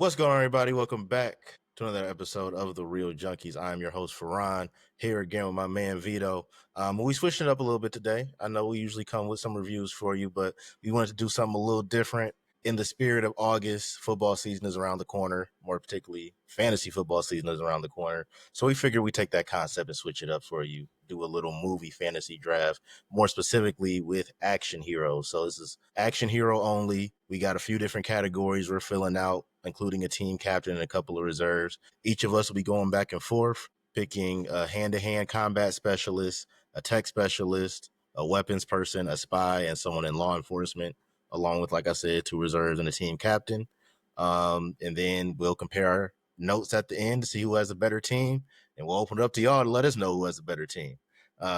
What's going on, everybody? Welcome back to another episode of the Reel Junkies. I am your host, Farron, here again with my man Vito. We switched it up a little bit today. I know we usually come with some reviews for you, but we wanted to do something a little different. In the spirit of August, football season is around the corner, more particularly fantasy football season is around the corner. So we figured we'd take that concept and switch it up for you, do a little movie fantasy draft, more specifically with action heroes. So this is action hero only. We got a few different categories we're filling out, including a team captain and a couple of reserves. Each of us will be going back and forth, picking a hand-to-hand combat specialist, a tech specialist, a weapons person, a spy, and someone in law enforcement, along with, like I said, two reserves and a team captain. And then we'll compare our notes at the end to see who has a better team, and we'll open it up to y'all to let us know who has a better team.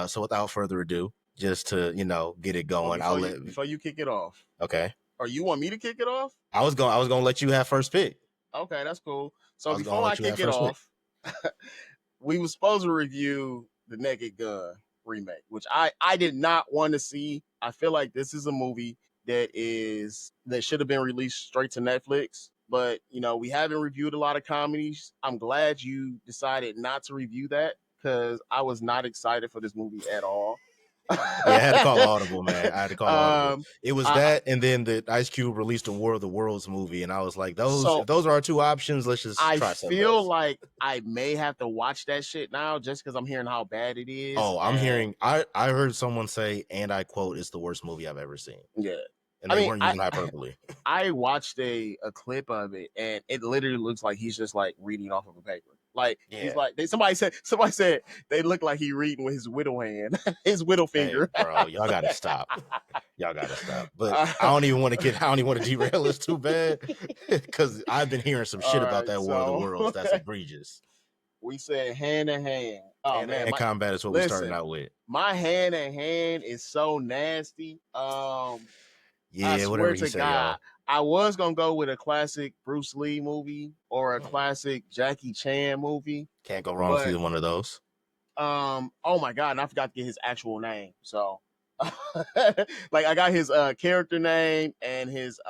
So without further ado, just to, get it going, before you kick it off. Okay. Or you want me to kick it off? I was gonna let you have first pick. Okay, that's cool. So before I kick it off, we were supposed to review the Naked Gun remake, which I did not want to see. I feel like this is a movie that should have been released straight to Netflix. But we haven't reviewed a lot of comedies. I'm glad you decided not to review that because I was not excited for this movie at all. Yeah, I had to call Audible, man. I had to call Audible. It was that, and then the Ice Cube released the War of the Worlds movie, and I was like, if those are our two options, let's just try something I feel else. like I may have to watch that shit now just because I'm hearing how bad it is. Oh, I heard someone say, and I quote, "It's the worst movie I've ever seen." Yeah. And they weren't using hyperbole. I watched a clip of it, and it literally looks like he's just like reading off of a paper. Like he's like somebody said they look like he reading with his widow hand, his widow finger. Hey, bro, y'all gotta stop. But I don't even want to derail this too bad because I've been hearing some shit about that War of the Worlds. That's egregious. We said hand in hand. Oh man, combat is what we're starting out with. My hand in hand is so nasty. Yeah, I swear to God, y'all. I was gonna go with a classic Bruce Lee movie or a classic Jackie Chan movie. Can't go wrong with either one of those. Oh my God, and I forgot to get his actual name. So, like, I got his character name and his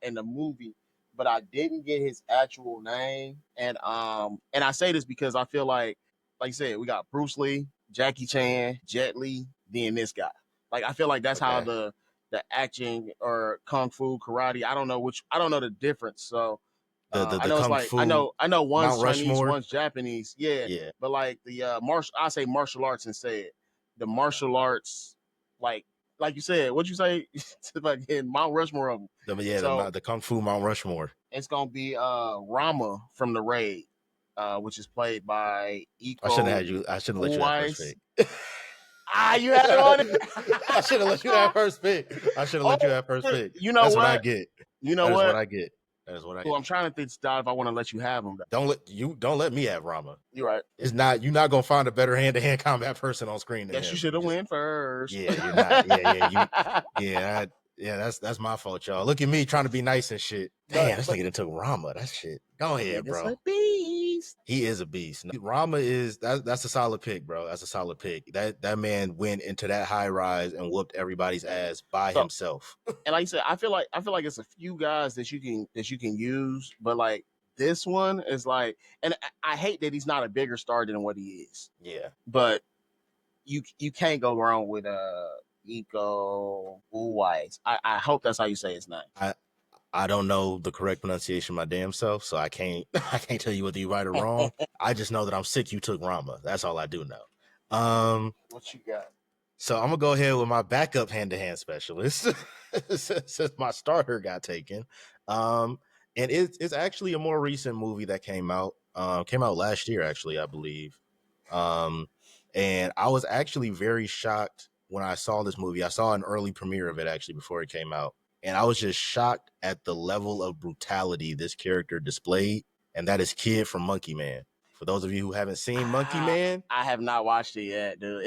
in the movie, but I didn't get his actual name. And I say this because I feel like you said, we got Bruce Lee, Jackie Chan, Jet Li, then this guy. Like, I feel like that's how the action or kung fu, karate. I don't know the difference. So I know it's like fu, I know one's Mount Chinese, Rushmore. One's Japanese. Yeah. But like the I say martial arts instead. The martial arts, like you said, what'd you say? Again, Mount Rushmore of them. The kung fu Mount Rushmore. It's gonna be Rama from the Raid, which is played by Iko. I shouldn't let you have first pick. You had it on it. I should have let you have first pick. You know That's what I get. You know That's what I get. That is what I get. Well, I'm trying to think, Steve, if I want to let you have them. Don't let me have Rama. You're right. You're not gonna find a better hand-to-hand combat person on screen. Yes, you should have went first. Yeah, you're not. That's my fault, y'all. Look at me trying to be nice and shit. Damn, this nigga took Rama. That shit. Go ahead, bro. A beast. He is a beast. Rama that's a solid pick, bro. That's a solid pick. That man went into that high rise and whooped everybody's ass by himself. And like I said, I feel like it's a few guys that you can use, but like this one is like, and I hate that he's not a bigger star than what he is. Yeah, but you can't go wrong with Iko Uwais. I hope that's how you say his name. I don't know the correct pronunciation of my damn self, so I can't tell you whether you're right or wrong. I just know that I'm sick you took Rama. That's all I do know. What you got? So I'm gonna go ahead with my backup hand-to-hand specialist since my starter got taken. And it's actually a more recent movie that came out last year, actually, I believe. And I was actually very shocked when I saw this movie. I saw an early premiere of it actually before it came out. And I was just shocked at the level of brutality this character displayed. And that is Kid from Monkey Man. For those of you who haven't seen Monkey Man, I have not watched it yet, dude.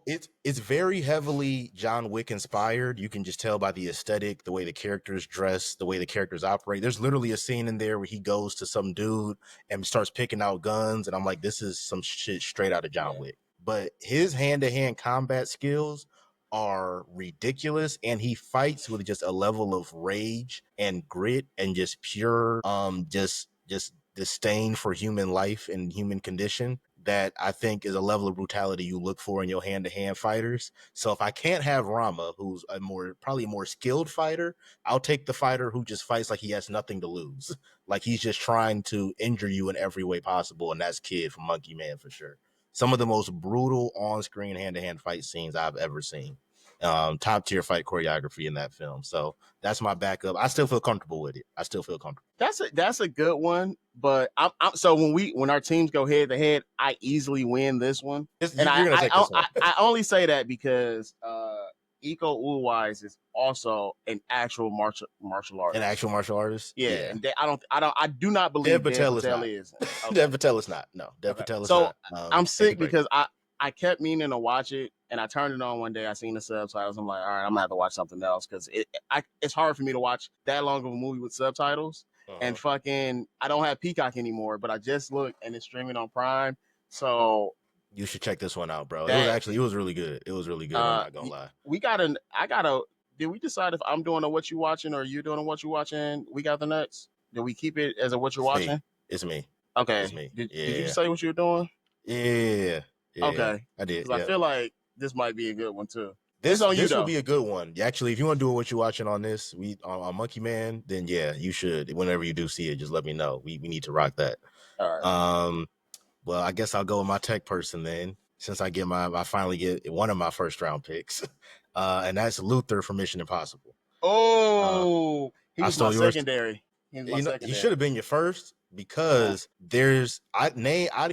It's very heavily John Wick inspired. You can just tell by the aesthetic, the way the characters dress, the way the characters operate. There's literally a scene in there where he goes to some dude and starts picking out guns. And I'm like, this is some shit straight out of John Wick. But his hand-to-hand combat skills are ridiculous, and he fights with just a level of rage and grit and just pure just disdain for human life and human condition that I think is a level of brutality you look for in your hand-to-hand fighters. So if I can't have Rama, who's probably a more skilled fighter, I'll take the fighter who just fights like he has nothing to lose. Like he's just trying to injure you in every way possible, and that's Kid from Monkey Man for sure. Some of the most brutal on-screen hand-to-hand fight scenes I've ever seen. Top tier fight choreography in that film. So that's my backup. I still feel comfortable with it. I still feel comfortable. That's a good one. But I'm so when our teams go head to head, I easily win this one. And You're gonna take this one. I only say that because Iko Uwais is also an actual martial artist. An actual martial artist. Yeah. And I do not believe Dev Patel is. Okay. Dev Patel is not. No, Dev Patel is so not. I'm sick because I kept meaning to watch it, and I turned it on one day. I seen the subtitles. I'm like, all right, I'm gonna have to watch something else because it's hard for me to watch that long of a movie with subtitles. And fucking, I don't have Peacock anymore, but I just looked and it's streaming on Prime. So you should check this one out, bro. It was really good. It was really good. I'm not gonna lie. Did we decide if I'm doing a what you watching or you doing a what you watching? We got the nuts. Did we keep it as a what you're watching? It's me. Okay. It's me. Did you say what you were doing? Yeah. Okay. I did. Because I feel like this might be a good one too. This will be a good one. Actually, if you want to do what you're watching on this, on Monkey Man, then yeah, you should. Whenever you do see it, just let me know. We need to rock that. All right. Well, I guess I'll go with my tech person then, since I finally get one of my first round picks, and that's Luther from Mission Impossible. Oh, he was my secondary. He should have been your first because I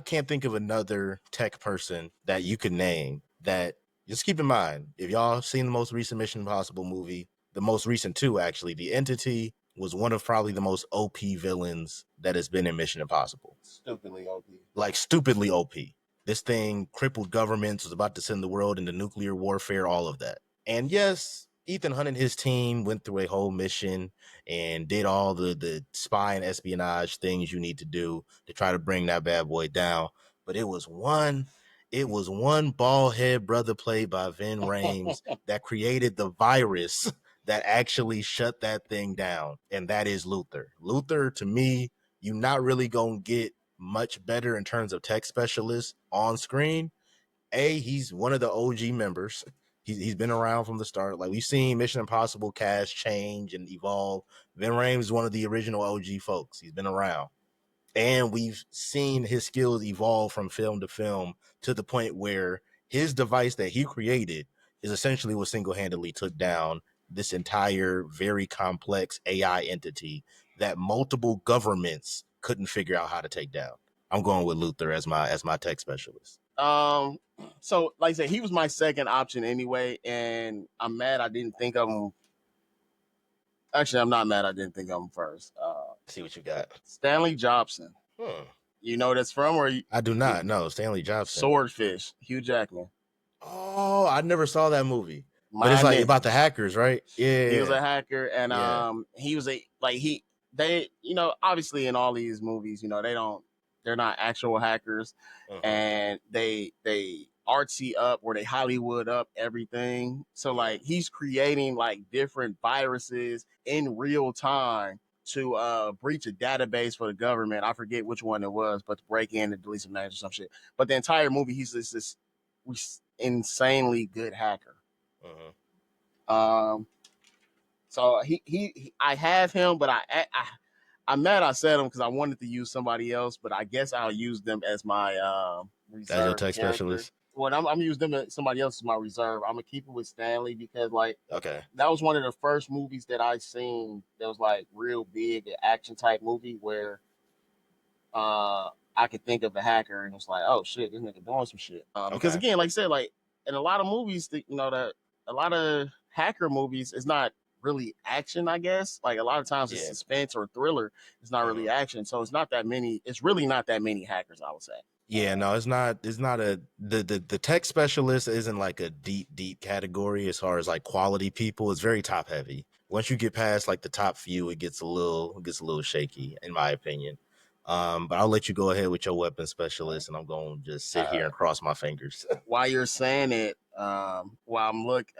can't think of another tech person that you could name that. Just keep in mind, if y'all seen the most recent Mission Impossible movie, the most recent two actually, the Entity was one of probably the most OP villains that has been in Mission Impossible. Stupidly OP. Like stupidly OP. This thing crippled governments, was about to send the world into nuclear warfare, all of that. And yes, Ethan Hunt and his team went through a whole mission and did all the spy and espionage things you need to do to try to bring that bad boy down. But it was one bald head brother played by Vin Rames that created the virus that actually shut that thing down. And that is Luther. Luther, to me, you're not really going to get much better in terms of tech specialists on screen. He's one of the OG members. He's been around from the start. Like we've seen Mission Impossible cast change and evolve. Vin Rames is one of the original OG folks. He's been around. And we've seen his skills evolve from film to film to the point where his device that he created is essentially what single-handedly took down this entire very complex AI entity that multiple governments couldn't figure out how to take down. I'm going with Luther as my tech specialist. So like I said, he was my second option anyway, and I'm mad I didn't think of him. Actually, I'm not mad I didn't think of him first. See what you got. Stanley Jobson. You know what that's from? Or I do not know. Stanley Jobson. Swordfish. Hugh Jackman. Oh, I never saw that movie. But it's like about the hackers, right? Yeah. He was a hacker, and he was obviously in all these movies, they're not actual hackers, and they artsy up or they Hollywood up everything. So like he's creating like different viruses in real time to breach a database for the government. I forget which one it was, but to break in and delete some names or some shit. But the entire movie, he's this insanely good hacker. So I have him, but I'm mad I said him because I wanted to use somebody else, but I guess I'll use them as my reserve. As your tech specialist. Well, I'm use them as somebody else as my reserve. I'm gonna keep it with Stanley because that was one of the first movies that I seen that was like real big action type movie where I could think of a hacker and it's like, oh shit, this nigga doing some shit. Because again, like I said, like in a lot of movies, that a lot of hacker movies is not really action, I guess. Like a lot of times it's suspense or thriller. It's not really action. So it's really not that many hackers, I would say. Yeah, no, it's not the tech specialist isn't like a deep category as far as like quality people. It's very top heavy. Once you get past like the top few, it gets a little shaky, in my opinion. But I'll let you go ahead with your weapon specialist, and I'm going to just sit here and cross my fingers. While you're saying it, While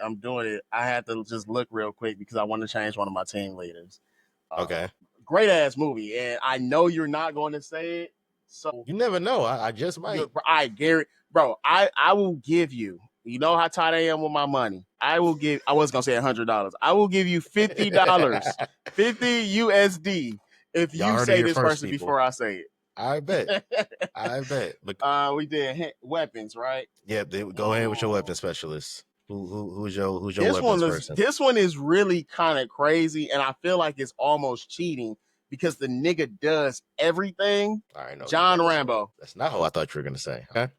I'm doing it. I had to just look real quick because I want to change one of my team leaders. Okay. Great ass movie, and I know you're not going to say it. So You never know. I just might. Gary, bro, I will give you. You know how tight I am with my money. I will give. I was gonna say $100. I will give you $50, 50 USD, if Y'all you heard it say here this first, person people. before I say I bet. it. I bet. But We did weapons, right? yeah, go ahead with your weapon specialist. Who's your This one weapons is person? this one is really kind of crazy, and I feel like it's almost cheating because the nigga does everything. I already know what you're John about to say. Rambo. That's not who I thought you were gonna say. Okay.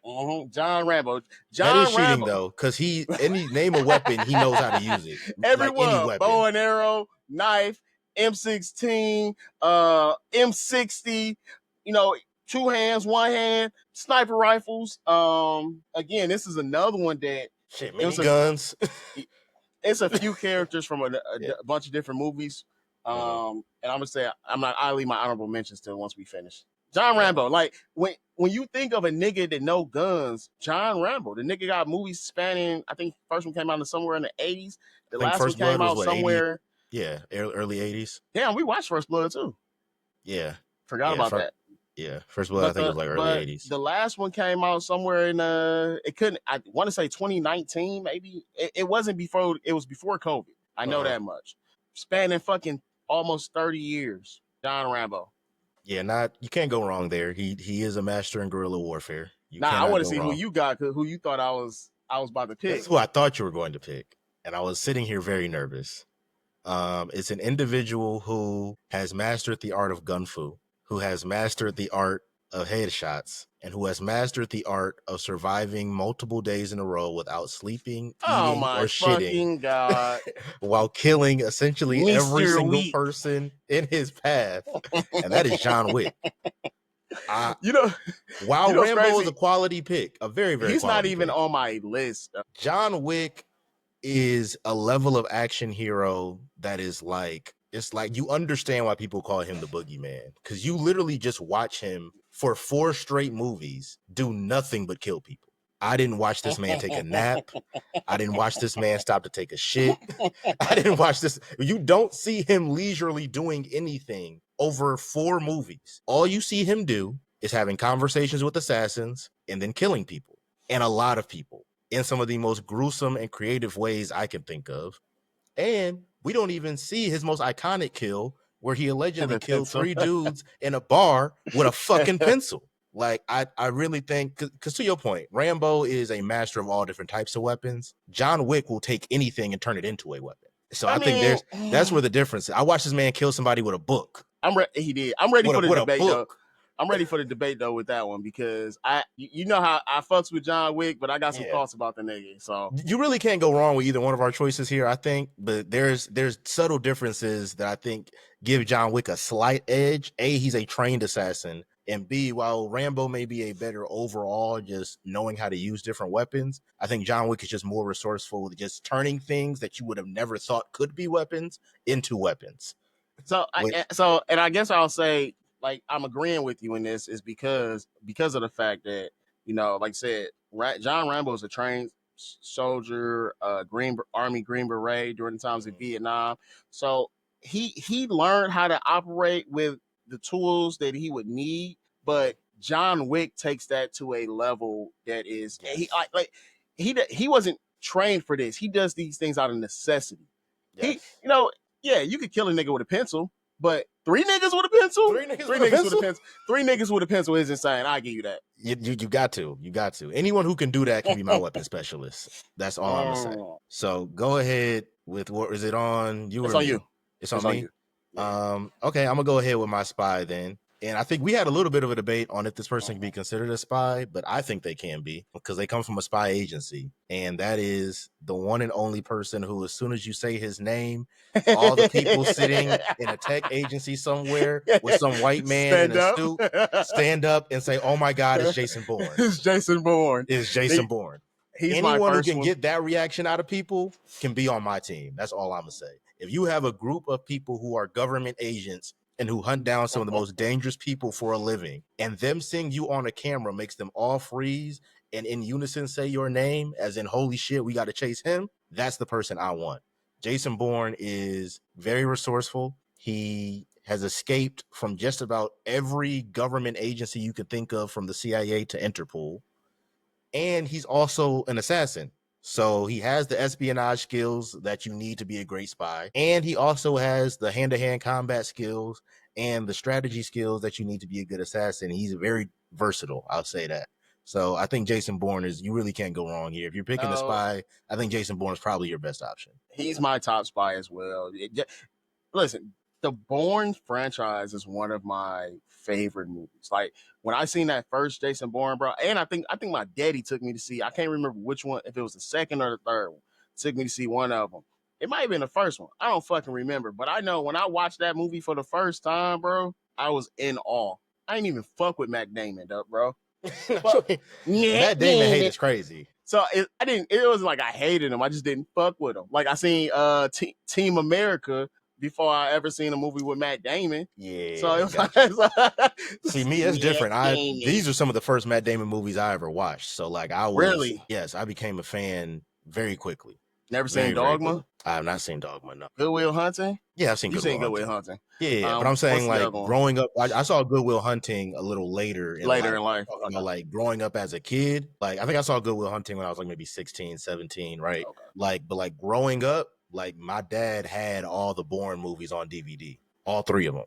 John Rambo. That is John cheating Rambo. though, because any name a weapon, he knows how to use it. Like any Everyone, bow weapon. and arrow, knife, M16, M60. You know, two hands, one hand, sniper rifles. Again, this is another one that Shit, it was miniguns. it's a few characters from Yeah. bunch of different movies. Uh-huh. And I'm gonna say I'll leave my honorable mentions till once we finish. John Yeah. Rambo, like when you think of a nigga that know guns, John Rambo, the nigga got movies spanning. I think first one came out somewhere in the '80s. I The think last one First Blood came was out what, 80? somewhere. Yeah, early 80s. Damn, we watched First Blood too. Yeah. Forgot Yeah. about that. First Blood, I But think it was like early but 80s. the last one came out somewhere in it couldn't. I want to say 2019 maybe. It wasn't before. It was before COVID. I know Uh-huh. that much. Spanning fucking almost 30 years. John Rambo. Yeah, you can't go wrong there. He is a master in guerrilla warfare. You Nah, I cannot want to go see who wrong. you got. Who you thought I was about to This is pick. who I thought you were going to pick, and I was sitting here very nervous. It's an individual who has mastered the art of gun fu, who has mastered the art of headshots, and who has mastered the art of surviving multiple days in a row without sleeping, Oh eating, or my shitting, fucking god, while killing essentially every Mister single Wheat. person in his path, and that is John Wick. I, You know, while what's Rambo is a crazy? quality pick, a very, very He's not quality even pick, on my list. John Wick is a level of action hero that is like, it's like you understand why people call him the boogeyman, because you literally just watch him for 4 straight movies do nothing but kill people. I didn't watch this man take a nap. I didn't watch this man stop to take a shit. I didn't watch this. You don't see him leisurely doing anything over 4 movies. All you see him do is having conversations with assassins and then killing people, and a lot of people, in some of the most gruesome and creative ways I can think of. And we don't even see his most iconic kill, where he allegedly The killed pencil. 3 dudes in a bar with a fucking pencil. Like, I really think, because to your point, Rambo is a master of all different types of weapons. John Wick will take anything and turn it into a weapon. So I I think mean, that's where the difference is. I watched this man kill somebody with a book. He did. I'm ready for the With a debate though. book. I'm ready for the debate though with that one because you know how I fucks with John Wick, but I got some Yeah. thoughts about the nigga. So You really can't go wrong with either one of our choices here, I think. But there's subtle differences that I think give John Wick a slight edge. A, he's a trained assassin, and B, while Rambo may be a better overall, just knowing how to use different weapons, I think John Wick is just more resourceful with just turning things that you would have never thought could be weapons into weapons. and I guess I'll say like I'm agreeing with you in this is because of the fact that like I said, John Rambo is a trained soldier, Green Beret during the times of Vietnam. So he learned how to operate with the tools that he would need, but John Wick takes that to a level that is he wasn't trained for this. He does these things out of necessity. He Yes. yeah, you could kill a nigga with a pencil, but 3 niggas with a pencil, 3 niggas with a pencil? 3 niggas with a pencil is insane. I give you that. You got to. Anyone who can do that can be my weapon specialist. That's all I'm gonna say. So go ahead with, what is it on you or It's me? on you. It's on It's me. on you. Yeah. Okay, I'm gonna go ahead with my spy then. And I think we had a little bit of a debate on if this person can be considered a spy, but I think they can be, because they come from a spy agency, and that is the one and only person who, as soon as you say his name, all the people sitting in a tech agency somewhere with some white man in a suit stand up and say, "Oh my God, it's Jason Bourne." It's Jason Bourne. It's Jason Bourne. He's my Anyone who first can one. get that reaction out of people can be on my team. That's all I'm gonna say. If you have a group of people who are government agents and who hunt down some of the most dangerous people for a living, and them seeing you on a camera makes them all freeze and in unison say your name, as in holy shit, we got to chase him, that's the person I want. Jason Bourne is very resourceful. He has escaped from just about every government agency you could think of, from the CIA to Interpol. And he's also an assassin. So he has the espionage skills that you need to be a great spy. And he also has the hand-to-hand combat skills and the strategy skills that you need to be a good assassin. He's very versatile, I'll say that. So I think Jason Bourne is, you really can't go wrong here. If you're picking a spy, I think Jason Bourne is probably your best option. He's my top spy as well. Listen, the Bourne franchise is one of my favorite movies. Like when I seen that first Jason Bourne, bro, and I think my daddy took me to see. I can't remember which one, if it was the second or the third one. Took me to see one of them. It might have been the first one. I don't fucking remember, but I know when I watched that movie for the first time, bro, I was in awe. I ain't even fuck with Matt Damon, though, bro. Matt Damon hate is crazy. So it wasn't like I hated him. I just didn't fuck with him. Like I seen Team America before I ever seen a movie with Matt Damon. Yeah. So it was see, me, it's different. These are some of the first Matt Damon movies I ever watched. So like I was really, yes, I became a fan very quickly. Never seen Dogma? I have not seen Dogma, no. Good Will Hunting? Yeah, I've seen Good Will Hunting. Yeah, but I'm saying like growing up, I saw Good Will Hunting a little later in life. Okay. Like growing up as a kid, like I think I saw Good Will Hunting when I was like maybe 16, 17, right? Okay. But growing up, like my dad had all the Bourne movies on DVD, all three of them.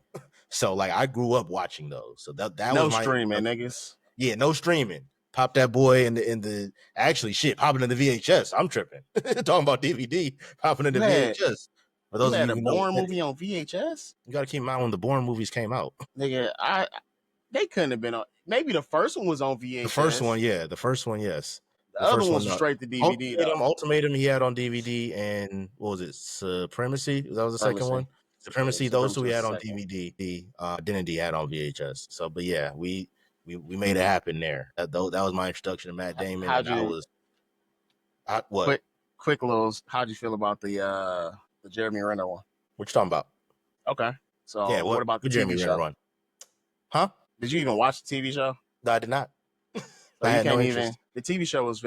So like I grew up watching those. So that no was my streaming, niggas. Yeah, no streaming. Pop that boy in the actually shit, popping in the VHS. I'm tripping. Talking about DVD, popping in the VHS. For those of you who know, Bourne movie on VHS. You got to keep in mind when the Bourne movies came out. Nigga, they couldn't have been on. Maybe the first one was on VHS. The first one, yeah. The first one, yes. The other one was straight to DVD. Ultimatum, he had on DVD, and what was it? Supremacy. That was the second one. Supremacy. Those two we had on DVD. Identity had on VHS. So, but yeah, we made it happen there. That was my introduction to Matt Damon. What? Quick little. How'd you feel about the Jeremy Renner one? What you talking about? Okay. So yeah, what about the Jeremy TV Renner show? One? Huh? Did you even watch the TV show? No, I did not. I had no interest. The TV show was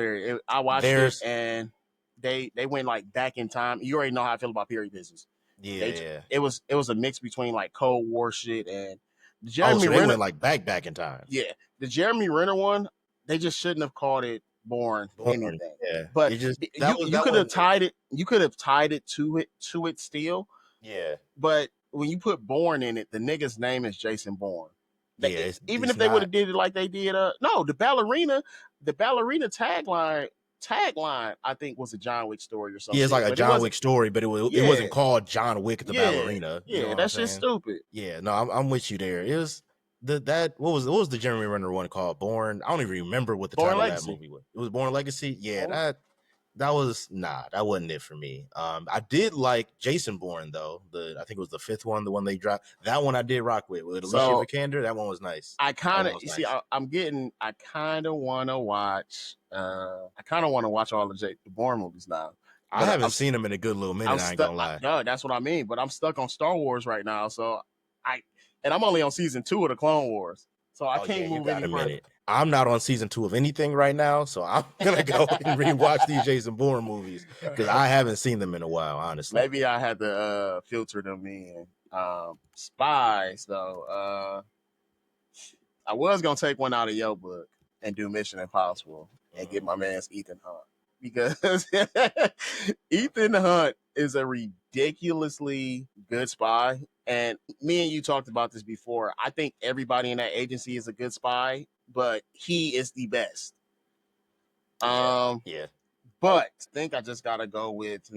I watched it and they went like back in time. You already know how I feel about period pieces. Yeah. It was a mix between like Cold War shit and Jeremy Renner. They went like back in time. Yeah. The Jeremy Renner one, they just shouldn't have called it Bourne anything. Yeah. But you could have tied it. You could have tied it to it still. Yeah. But when you put Bourne in it, the nigga's name is Jason Bourne. Yeah, even if they would have did it like they did, no, the ballerina tagline, I think was a John Wick story or something. Yeah, it's like a John Wick story, but it wasn't called John Wick the ballerina. Yeah, that's just stupid. Yeah, no, I'm with you there. It was what was the Jeremy Renner one called? Bourne. I don't even remember what the title of that movie was. It was Bourne Legacy. Yeah, that wasn't it for me. I did like Jason Bourne though. I think it was the fifth one, the one they dropped. That one I did rock with Alicia Vikander. That one was nice. I kind of I kind of want to watch. I kind of want to watch all the Bourne movies now. I haven't seen them in a good little minute. I ain't gonna lie. No, that's what I mean. But I'm stuck on Star Wars right now, so I'm only on season 2 of the Clone Wars, so I can't move any further. I'm not on season 2 of anything right now, so I'm gonna go and rewatch these Jason Bourne movies because I haven't seen them in a while, honestly. Maybe I had to filter them in. Spies though. I was gonna take one out of your book and do Mission Impossible and get my man's Ethan Hunt because Ethan Hunt is a ridiculously good spy. And me and you talked about this before. I think everybody in that agency is a good spy, but he is the best. Yeah. But I think I just gotta go with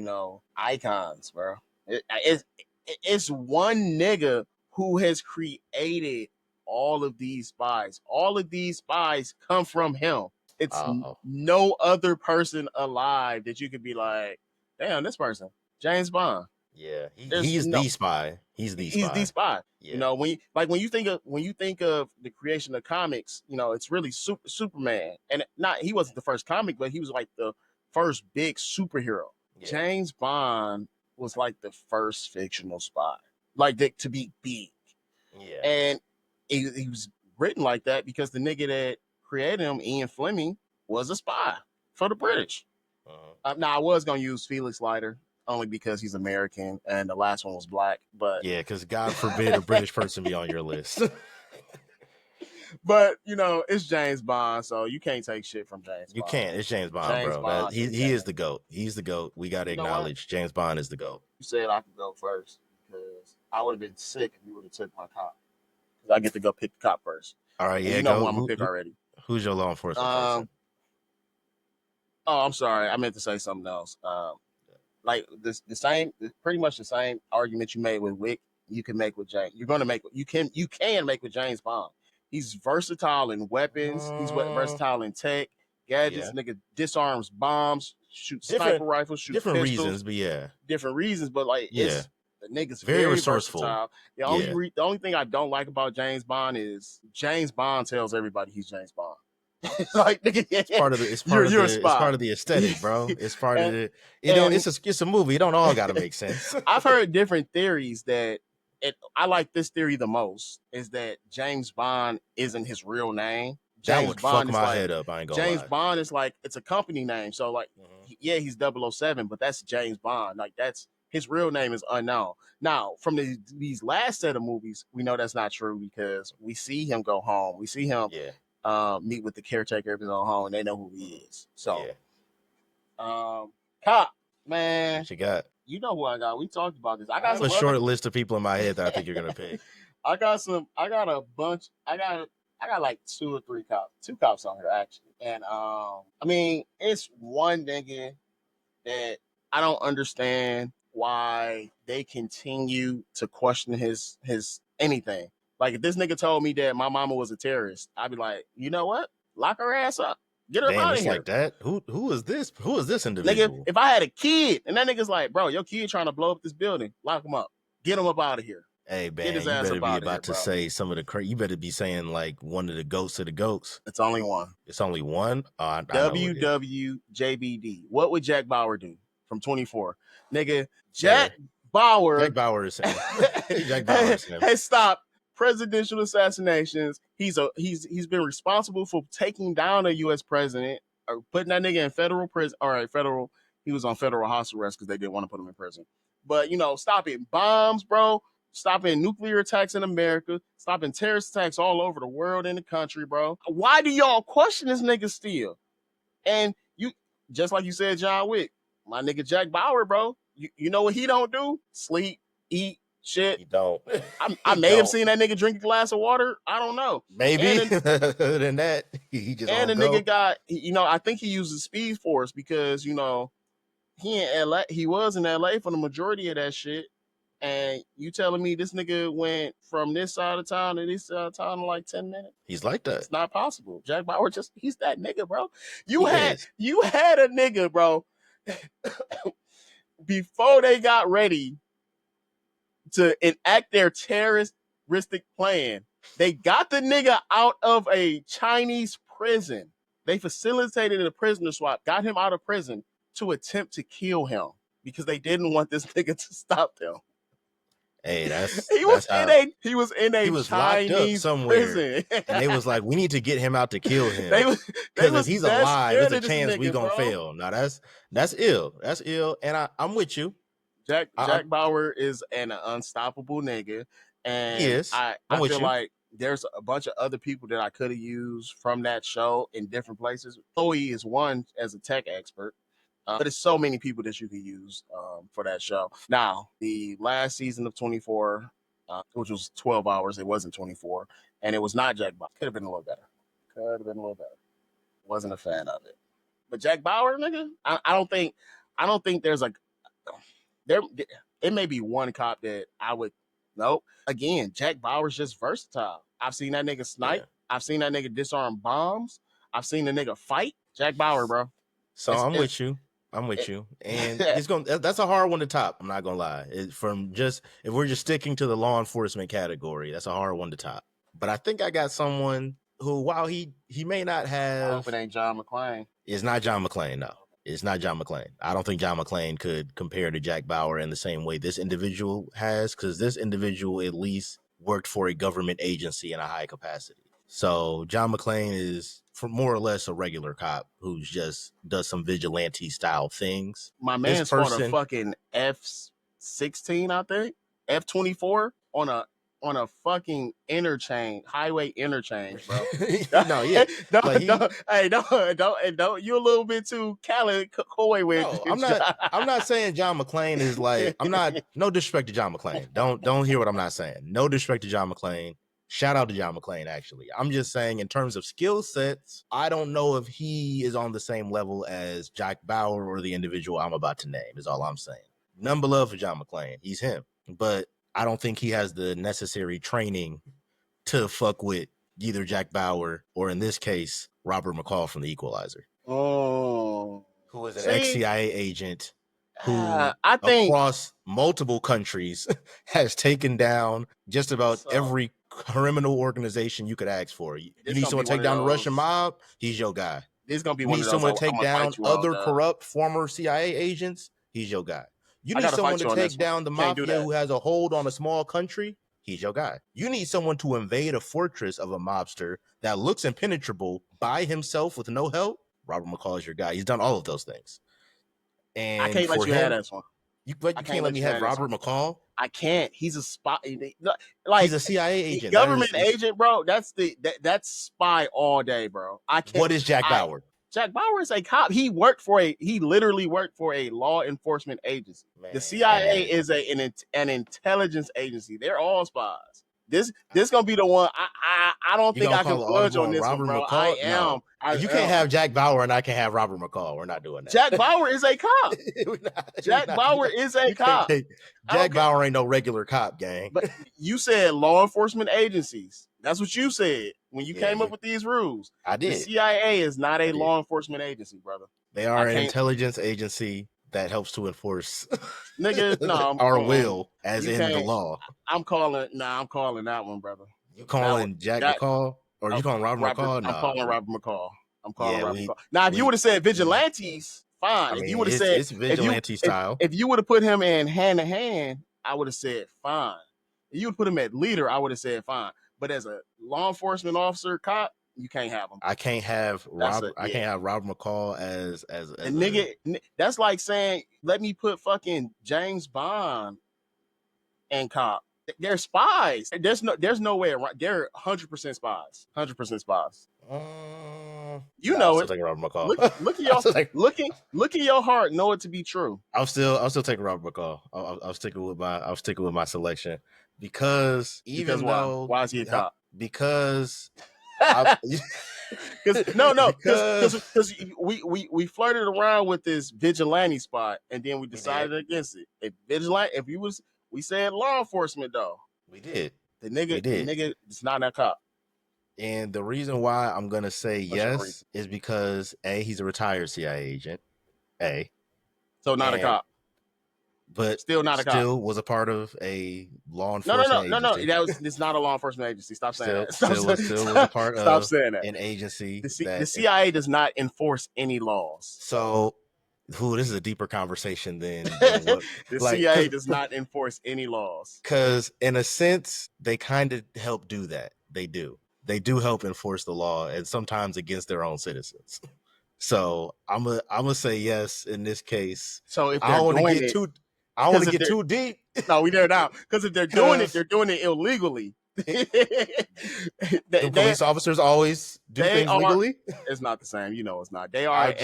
icons, bro. It's one nigga who has created all of these spies. All of these spies come from him. It's no other person alive that you could be like, damn, this person, James Bond. Yeah, he's the spy. He's the spy. Yeah. When you think of the creation of comics, it's really Superman, and he wasn't the first comic, but he was like the first big superhero. Yeah. James Bond was like the first fictional spy, like to be big. Yeah, and he was written like that because the nigga that created him, Ian Fleming, was a spy for the British. Now I was gonna use Felix Leiter only because he's American and the last one was black, but Yeah, because God forbid a British person be on your list. but it's James Bond, so you can't take shit from James You Bond. can't. It's James Bond, James bro. That Bond is he that. is the GOAT. He's the GOAT. We gotta You know what? acknowledge James Bond is the GOAT. You said I could go first because I would have been sick if you would have took my cop. Because I get to go pick the cop first. All right, And yeah, you know who go. I'm gonna pick already. Who's your law enforcement person? Oh, I'm sorry. I meant to say something else. Like the same, pretty much the same argument you made with Wick, you can make with James. You can make with James Bond. He's versatile in weapons. He's versatile in tech, gadgets. Yeah. Nigga disarms bombs, shoots Different- sniper rifles, shoots Different pistols. reasons, but yeah. Different reasons, but like Yeah. the nigga's Very very resourceful. versatile. The only thing I don't like about James Bond is James Bond tells everybody he's James Bond. It's like nigga, It's part of the it's part of the aesthetic, bro. It's part of the it's a movie. It don't all gotta make sense. I've heard different theories that I like this theory the most is that James Bond isn't his real name. James that would Bond fuck my head up. I ain't gonna James lie. Bond is like it's a company name. So like yeah, he's 007, but that's James Bond. Like that's his real name is unknown. Now, from these last set of movies, we know that's not true because we see him go home. We see him meet with the caretaker of his own home, and they know who he is. So, cop, man, what you got? You know who I got. We talked about this. I have a short list of people in my head that I think you're gonna pick. I got a bunch. I got like 2 or 3 cops. 2 cops on here actually. And I mean, it's one nigga that I don't understand why they continue to question his anything. Like if this nigga told me that my mama was a terrorist, I'd be like, you know what? Lock her ass up. Get her out of here. Like that? Who is this? Who is this individual? Nigga, if I had a kid and that nigga's like, bro, your kid trying to blow up this building, lock him up. Get him up out of here. Hey, man, you better be about to say some of the you better be saying like one of the goats of the goats. It's only one. It's only one? WWJBD. What would Jack Bauer do from 24? Nigga, Jack Bauer. Jack Bauer is saying. Jack Bauer is saying. Has stopped presidential assassinations. He's been responsible for taking down a U.S. president or putting that nigga in federal prison. All right, federal. He was on federal house arrest because they didn't want to put him in prison. But stopping bombs, bro. Stopping nuclear attacks in America, stopping terrorist attacks all over the world in the country, bro. Why do y'all question this nigga still? And you, just like you said, John Wick, my nigga Jack Bauer, bro. You know what he don't do? Sleep, eat, shit. He don't. I may have seen that nigga drink a glass of water. I don't know. Maybe. Other than that, he just and the nigga got, I think he uses Speed Force because, he in LA. He was in LA for the majority of that shit. And you telling me this nigga went from this side of town to this side of town in like 10 minutes? He's like that. It's not possible. Jack Bauer he's that nigga, bro. You had a nigga, bro, before they got ready to enact their terroristic plan. They got the nigga out of a Chinese prison. They facilitated a prisoner swap, got him out of prison to attempt to kill him because they didn't want this nigga to stop them. Hey, he was in a Chinese locked up somewhere, prison. And they was like, we need to get him out to kill him. Because if he's alive, there's a chance we gonna fail. Now that's ill. That's ill. And I'm with you. Jack Bauer is an unstoppable nigga, and he is. I feel like there's a bunch of other people that I could have used from that show in different places. Chloe is one as a tech expert. But there's so many people that you could use for that show. Now, the last season of 24, which was 12 hours, it wasn't 24, and it was not Jack Bauer. Could have been a little better. Wasn't a fan of it. But Jack Bauer, nigga, I don't think there's it may be one cop that I would. Nope. Again, Jack Bauer's just versatile. I've seen that nigga snipe. Yeah. I've seen that nigga disarm bombs. I've seen the nigga fight. Jack Bauer, bro. So I'm with you. And that's a hard one to top. I'm not gonna lie. If we're just sticking to the law enforcement category, that's a hard one to top. But I think I got someone who, while he may not have, I hope it ain't John McClane. It's not John McClane. No, it's not John McClane. I don't think John McClane could compare to Jack Bauer in the same way this individual has, because this individual at least worked for a government agency in a high capacity. So John McClane is for more or less a regular cop who just does some vigilante style things. My This man's fought a person, fucking F-16, I think, F-24 on a fucking highway interchange, bro. no, yeah, like Don't. You're a little bit too coy with no, it. I'm not saying John McClane is like. I'm not. No disrespect to John McClane. Don't hear what I'm not saying. No disrespect to John McClane. Shout out to John McClane. Actually, I'm just saying in terms of skill sets, I don't know if he is on the same level as Jack Bauer or the individual I'm about to name. Is all I'm saying. None but love for John McClane. He's him, but I don't think he has the necessary training to fuck with either Jack Bauer or, in this case, Robert McCall from The Equalizer. Oh, Who is an see, ex-CIA agent who, I think across multiple countries, has taken down just about so. every criminal organization you could ask for. You This need gonna be someone to one take of down the Russian those. mob? He's your guy. This gonna be You one need of those. someone to I'm take gonna down fight you on other the. corrupt former CIA agents? He's your guy. You I need gotta someone fight to you on this take one. down the You can't do mafia that. who has a hold on a small country? He's your guy. You need someone to invade a fortress of a mobster that looks impenetrable by himself with no help? Robert McCall is your guy. He's done all of those things. I And can't let for you have him, this one. you I can't can't let let me you have have this one. Robert McCall. I can't. He's a spy. He's Like a CIA agent. government agent, bro. That's spy all day, bro. I can't. What is Jack Bauer? Jack Bauer is a cop. He literally worked for a law enforcement agency. Man. The CIA is an intelligence agency. They're all spies. This gonna be the one. I don't think I can budge on this one, bro. McCall? I am. No. You can't have Jack Bauer and I can have Robert McCall. We're not doing that. Jack Bauer is a cop. Jack Bauer is a cop. Jack Bauer ain't no regular cop, gang. But you said law enforcement agencies. That's what you said when you came up with these rules. I did. The CIA is not a law enforcement agency, brother. They are an intelligence agency that helps to enforce our will, as in the law. I'm calling that one, brother. You calling Jack McCall? Or you calling Robert McCall? No. I'm calling Robert McCall. Now, if you would have said vigilantes, fine. I mean, if you would have said it's vigilante style. If you would have put him in hand to hand, I would have said fine. If you would put him at leader, I would have said fine. But as a law enforcement officer, cop, you can't have him. I can't have Robert McCall as a nigga. That's like saying, let me put fucking James Bond and cop. They're spies. There's no way around. They're 100% spies. 100% spies. You know it. Robert McCall. Look at your heart. Know it to be true. I'll still take Robert McCall. I'll stick with my selection because why is he a cop? Because because we flirted around with this vigilante spot and then we decided against it. We said law enforcement though. We did. The nigga is not a cop. And the reason why I'm gonna say yes is because A, he's a retired CIA agent. So not a cop. But still not a cop. Still was a part of a law enforcement agency. No. It's not a law enforcement agency. Stop saying that. Still was a part of an agency. The CIA does not enforce any laws. So, this is a deeper conversation than the CIA does not enforce any laws. Because in a sense, they kind of help do that. They do. They do help enforce the law, and sometimes against their own citizens. So I'm gonna say yes in this case. So if I don't want to get too deep. No, we there now. Because if they're doing it, they're doing it illegally. The police officers always do things legally. It's not the same. You know, it's not. They are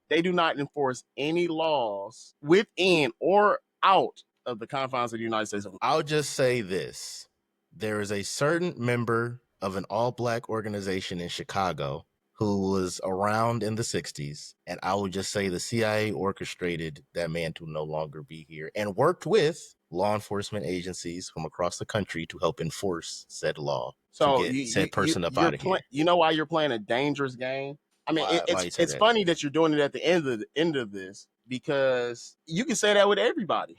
They do not enforce any laws within or out of the confines of the United States. I'll just say this: there is a certain member of an all-black organization in Chicago who was around in the 60s, and I would just say the CIA orchestrated that man to no longer be here and worked with law enforcement agencies from across the country to help enforce said law. So to get said person up out of here. You know why you're playing a dangerous game? I mean, it's funny that you're doing it at the end of this, because you can say that with everybody.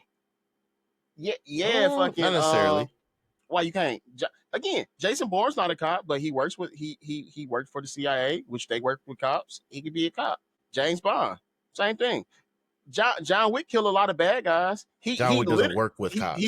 Yeah, fucking. Not necessarily. Why you can't? Again, Jason Bourne's not a cop, but he works with he worked for the CIA, which they work with cops. He could be a cop. James Bond, same thing. John Wick killed a lot of bad guys. John Wick doesn't work with cops.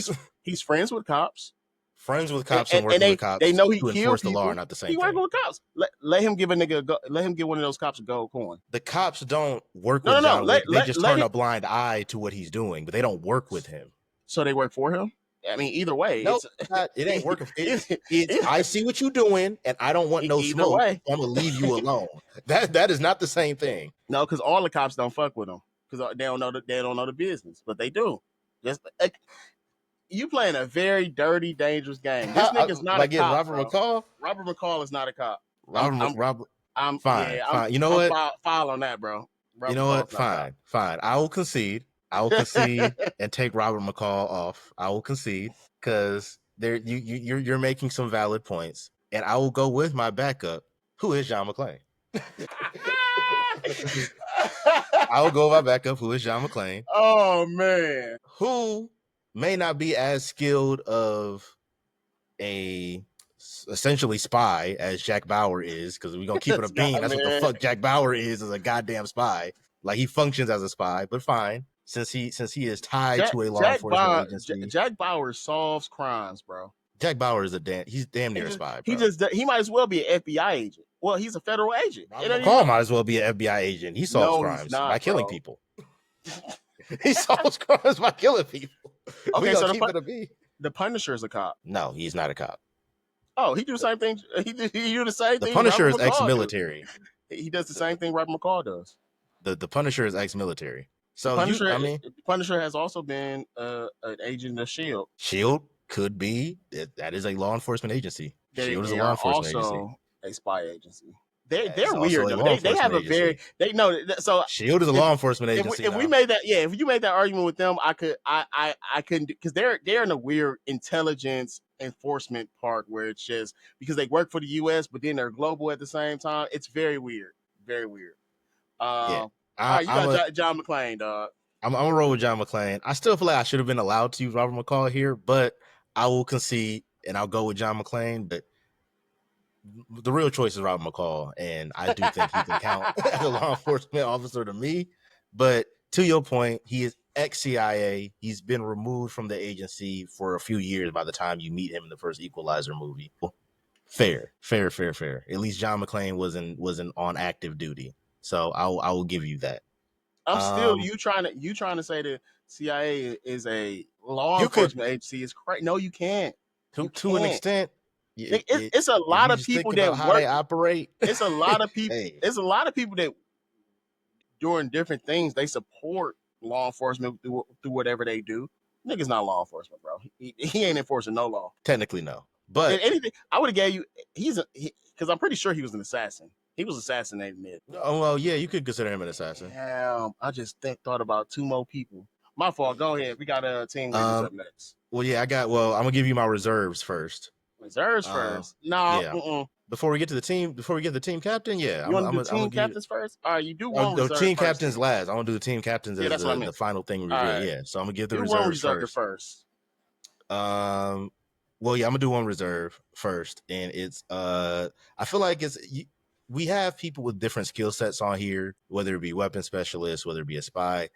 He's friends with cops. Friends with cops and and working with they cops know he to killed enforce the law are people. not the same He working thing. with cops. Let him give a nigga let him give one of those cops a gold coin. The cops don't work No, with no, no. John Wick. They just Let turn him. a blind eye to what he's doing, but they don't work with him. So they work for him. I mean, either way, Nope, it's it ain't working. It's I either, see what you're doing, and I don't want no either smoke. way. So I'm gonna leave you alone. That is not the same thing. No, because all the cops don't fuck with him because they don't know the business, but they do. Just you playing a very dirty, dangerous game. This nigga's not a Like getting cop, Robert bro. McCall. Robert McCall is not a cop. Robert, Robert, fine, Yeah, fine. You know I'm what? foul on that, bro. You Robert know what? McCall's not a cop. Fine, fine. I will concede. I will concede and take Robert McCall off. I will concede because you're making some valid points, and I will go with my backup, who is John McClane. I will go with my backup, who is John McClane, Oh man. who may not be as skilled of a essentially spy as Jack Bauer is, because we're gonna keep it a bean. That's what the Man. fuck Jack Bauer is a goddamn spy. Like he functions as a spy, but fine. Since he is tied to a law enforcement agency, Jack Bauer solves crimes, bro. Jack Bauer is he's damn He near a just spy, he bro. just he might as well be an FBI agent. Well, he's a federal agent. It Robert don't even McCall make, might as well be an FBI agent. He solves no, he's crimes by not, killing bro. people. He solves crimes by killing people. We Okay, gonna so keep it a bean. the Punisher is a cop. No, he's not a cop. Oh, he do the same thing. He do the same The thing Punisher Robert is McCall do. ex-military. He does the same thing Robert McCall does. The Punisher is ex-military. The So Punisher, I mean, the Punisher has also been an agent of Shield. Shield could be that is a law enforcement agency. Shield is a They law are enforcement agency. also a spy agency. That They're is also weird a though. law They have enforcement a very agency. they know so Shield is a if law enforcement agency if we now. made that if you made that argument with them, I couldn't because they're in a weird intelligence enforcement part where it's just because they work for the U.S. but then they're global at the same time. It's very weird, very weird. Yeah, All right, you I'm got a John McClane, dog. I'm a roll with John McClane. I still feel like I should have been allowed to use Robert McCall here, but I will concede and I'll go with John McClane. But the real choice is Robert McCall, and I do think he can count as a law enforcement officer to me. But to your point, he is ex-CIA. He's been removed from the agency for a few years by the time you meet him in the first Equalizer movie. Fair. At least John McClane wasn't on active duty, so I will give you that. I'm still Um, you trying to say that CIA is a law you could enforcement agency is crazy. No, you can't. You to an can't. extent, It's a if lot you of just think people about that how they work. operate, It's a lot of people. hey, It's a lot of people that doing different things. They support law enforcement through whatever they do. Nigga's not law enforcement, bro. He ain't enforcing no law. technically no, And but anything I would have gave you. Because I'm pretty sure he was an assassin. He was assassinated mid. oh well, yeah, you could consider him an assassin. Damn, I just thought about two more people. My fault. Go ahead. We got team leaders Um, up next. well, yeah, I'm gonna give you my reserves first. Reserves Uh, first. Nah. yeah, before we get to the team, before we get to the team captain, yeah, You want to do I'm gonna team give you captains first? All right, you do oh, one no, reserve team first. captains last. I want to do the team captains Yeah, as that's what I the meant. final thing we All reveal. right, Yeah, so I'm gonna give the do one reserves reserve first. first. Um, well, yeah, I'm gonna do one reserve first, and it's I feel like we have people with different skill sets on here, whether it be weapon specialist, whether it be a spy.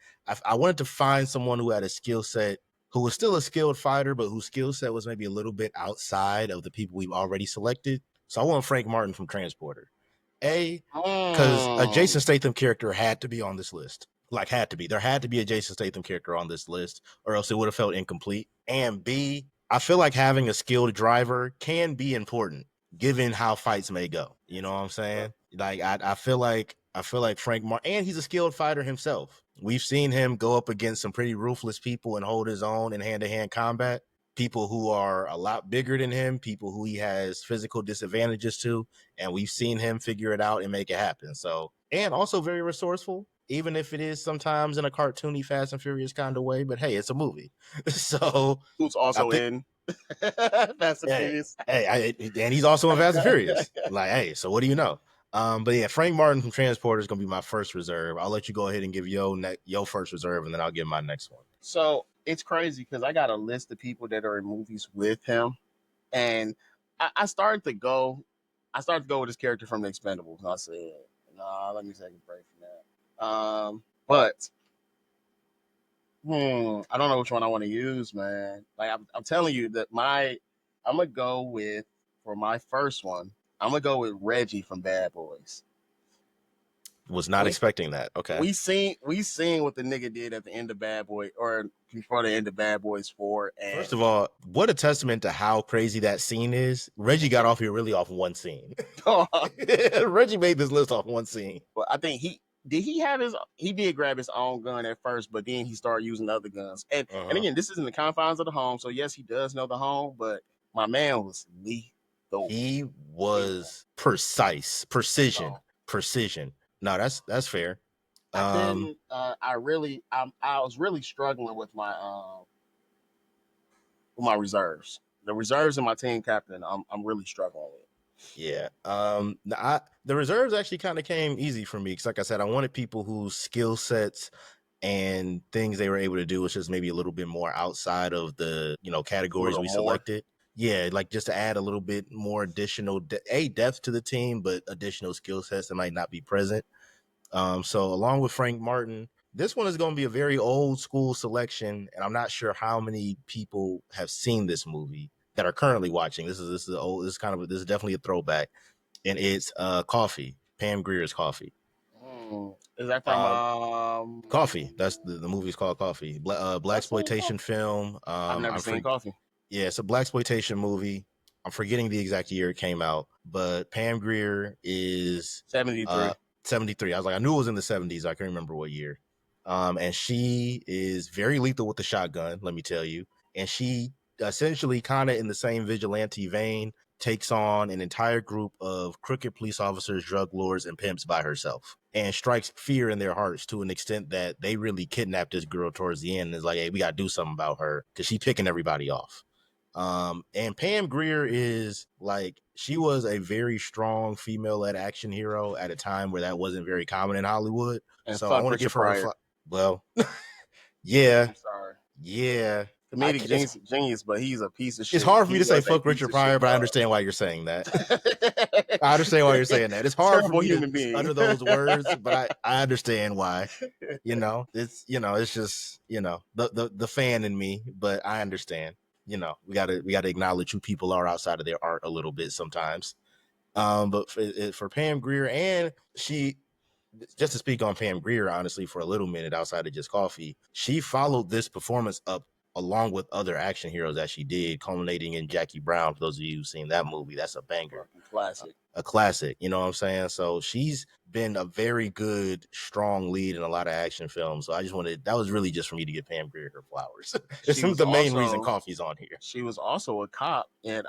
I wanted to find someone who had a skill set who was still a skilled fighter, but whose skill set was maybe a little bit outside of the people we've already selected. So I want Frank Martin from Transporter. Because a Mm. Jason Statham character had to be on this list. Like, had to be. There had to be a Jason Statham character on this list, or else it would have felt incomplete. And B, I feel like having a skilled driver can be important given how fights may go. You know what I'm saying? Like, I feel like Frank Martin, and he's a skilled fighter himself. We've seen him go up against some pretty ruthless people and hold his own in hand-to-hand combat. People who are a lot bigger than him, people who he has physical disadvantages to, and we've seen him figure it out and make it happen. So, and also very resourceful, even if it is sometimes in a cartoony Fast and Furious kind of way. But hey, it's a movie, so Who's I also think, in Fast and hey, Furious? and he's also in Fast and Furious. Like, hey, so what do you know? But yeah, Frank Martin from Transporter is gonna be my first reserve. I'll let you go ahead and give your first reserve, and then I'll give my next one. So it's crazy because I got a list of people that are in movies with him, and I started to go. I started to go with his character from The Expendables. And I said, "Nah, let me take a break from that." But I don't know which one I want to use, man. Like I'm telling you that I'm gonna go with for my first one. I'm gonna go with Reggie from Bad Boys. Was not We expecting that. Okay. we seen what the nigga did at the end of Bad Boy or before the end of Bad Boys 4, and First of all, what a testament to how crazy that scene is. Reggie got off here really off one scene. Reggie made this list off one scene. but I think he did grab his own gun at first, but then he started using other guns. And Uh-huh. again, this is in the confines of the home, so yes, he does know the home, but my man was lethal. He Lethal. was precise, precision, So precision. No, that's fair. I Um, couldn't. I was really struggling with my reserves. The reserves and my team captain, I'm really struggling with. yeah. The reserves actually kind of came easy for me because, like I said, I wanted people whose skill sets and things they were able to do was just maybe a little bit more outside of the A categories little we more. selected. Yeah, like just to add a little bit more additional depth to the team, but additional skill sets that might not be present. So along with Frank Martin, this one is going to be a very old school selection, and I'm not sure how many people have seen this movie that are currently watching. This is old. This is definitely a throwback, and it's Coffee, Pam Grier's Coffee. Is that from Um, Coffee. That's the movie's called Coffee. Black I've seen exploitation Coffee. film. I've never seen Coffee. Yeah, it's a black exploitation movie. I'm forgetting the exact year it came out, but Pam Grier is 73. 73. I was like, I knew it was in the 70s. I can't remember what year. And she is very lethal with the shotgun, let me tell you. And she essentially kind of in the same vigilante vein takes on an entire group of crooked police officers, drug lords, and pimps by herself and strikes fear in their hearts to an extent that they really kidnapped this girl towards the end. And it's like, hey, we got to do something about her because she's picking everybody off. And Pam Grier is like, she was a very strong female-led action hero at a time where that wasn't very common in Hollywood. And So I fuck want to Richard give her Pryor. well, yeah, I'm sorry. yeah. Comedic genius, but he's a piece of It's shit. hard for He me to say was a fuck piece Richard of Pryor, shit, but I dog. understand why you're saying that. I understand why you're saying that. It's hard for Terrible me to human being. utter those words, but I understand why. It's just the fan in me, but I understand. We gotta acknowledge who people are outside of their art a little bit sometimes. But for Pam Grier, and she, just to speak on Pam Grier, honestly, for a little minute outside of just Coffee, she followed this performance up along with other action heroes that she did, culminating in Jackie Brown. For those of you who've seen that movie, that's a banger, Fucking classic. a classic. You know what I'm saying? So she's been a very good, strong lead in a lot of action films. So I just wanted, that was really just for me to give Pam Grier her flowers. It's She was the main reason also Coffee's on here. she was also a cop at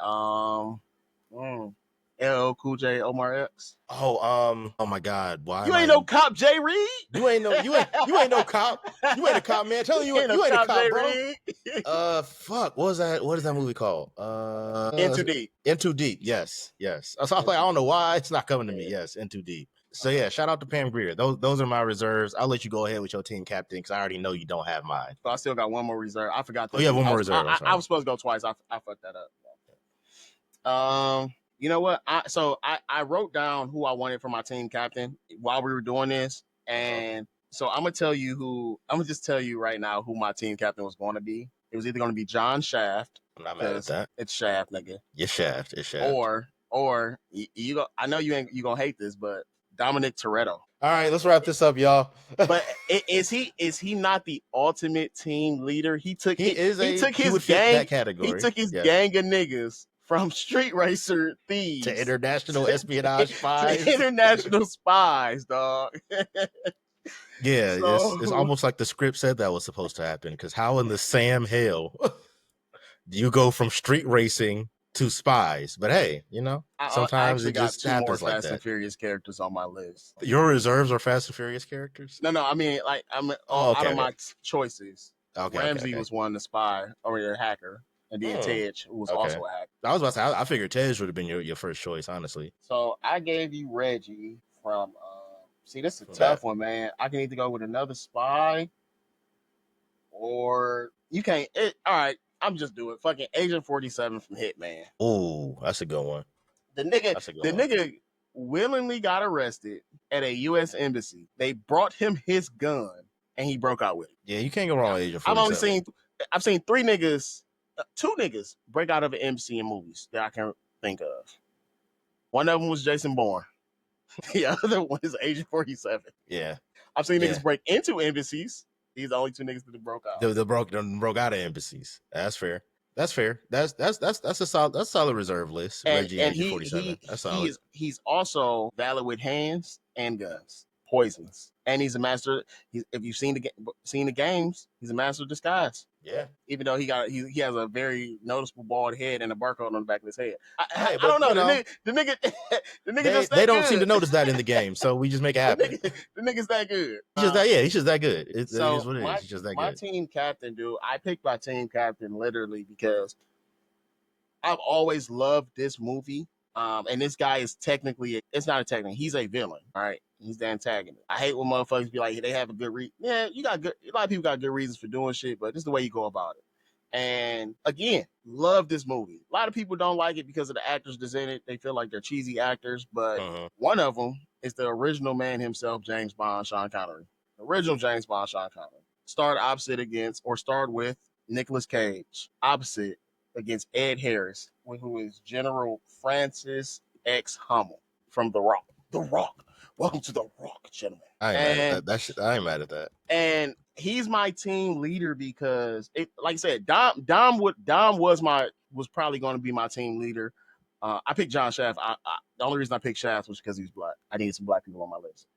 LL Cool J Omar X. Oh my God, why am You ain't I? no cop, Jay Reed. You ain't no cop. You ain't a cop, man. Tell you You ain't no you ain't a cop, cop, Jay bro. Reed. Fuck. What was that? What is that movie called? In too deep. In Too Deep. Yes. So I was like, I don't know why it's not coming to me. Yes, In Too Deep. So yeah, shout out to Pam Grier. Those are my reserves. I'll let you go ahead with your team captain because I already know you don't have mine. So I still got one more reserve. I forgot Oh, to you have do. one more reserve. I'm I sorry. was supposed to go twice. I fucked that up. You know what? I wrote down who I wanted for my team captain while we were doing this, and so I'm gonna just tell you right now who my team captain was going to be. It was either going to be John Shaft, I'm not mad at because that. it's Shaft, nigga, It's Shaft. It's Shaft. or you go. I know you gonna hate this, but Dominic Toretto. All right, let's wrap this up, y'all. But is he not the ultimate team leader? He would fit that category. He took his Yes. gang of niggas from street racer thieves To international espionage spies. to international spies, dog. Yeah, So it's almost like the script said that was supposed to happen. Because how in the Sam hell do you go from street racing to spies? But hey, I sometimes actually it got just two more happens like Fast and that. Furious characters on my list. Your reserves are Fast and Furious characters? No, I mean, like, Oh, out okay, of okay. my choices, Okay. Ramsey was one, the spy or the hacker, and then Tej, who was Okay. also a hacker. I was about to say, I figured Tej would have been your first choice, honestly. So I gave you Reggie from. See, this is a From tough that. one, man. I can either go with another spy, or you can't. All right, I'm just doing fucking Agent 47 from Hitman. Oh, that's a good one. The nigga, That's a good the one. nigga willingly got arrested at a U.S. embassy. They brought him his gun, and he broke out with it. Yeah, you can't go wrong with Agent I've only 47. I've seen three niggas two niggas break out of an embassy in movies that I can think of. One of them was Jason Bourne. The other one is Agent 47. Yeah. I've seen Yeah. niggas break into embassies. These are the only two niggas that broke out. The broke out of embassies. That's fair. That's fair. That's a solid reserve list. Reggie, And Agent 47. That's solid. he's also valid with hands and guns, poisons, and he's a master. If you've seen the games, he's a master of disguise. Yeah. Even though he has a very noticeable bald head and a barcode on the back of his head. Hey, I don't know. you know, The nigga just that they don't good. seem to notice that in the game, so we just make it happen. The nigga's that good. He's just that good. It is what it is. He's just that my good. team captain, dude. I picked my team captain literally because I've always loved this movie. And this guy is technically, it's not a technical, he's a villain. All right. He's the antagonist. I hate when motherfuckers be like, they have a good reason. Yeah, a lot of people got good reasons for doing shit, but this is the way you go about it. And again, love this movie. A lot of people don't like it because of the actors that's in it. They feel like they're cheesy actors, but one of them is the original man himself, James Bond, Sean Connery. The original James Bond, Sean Connery. Starred with Nicolas Cage, opposite against Ed Harris, who is General Francis X. Hummel from The Rock. The Rock. Welcome to The Rock, gentlemen. I ain't mad at that. And he's my team leader because, like I said, Dom was probably going to be my team leader. I picked John Shaft. The only reason I picked Shaft was because he was black. I needed some black people on my list.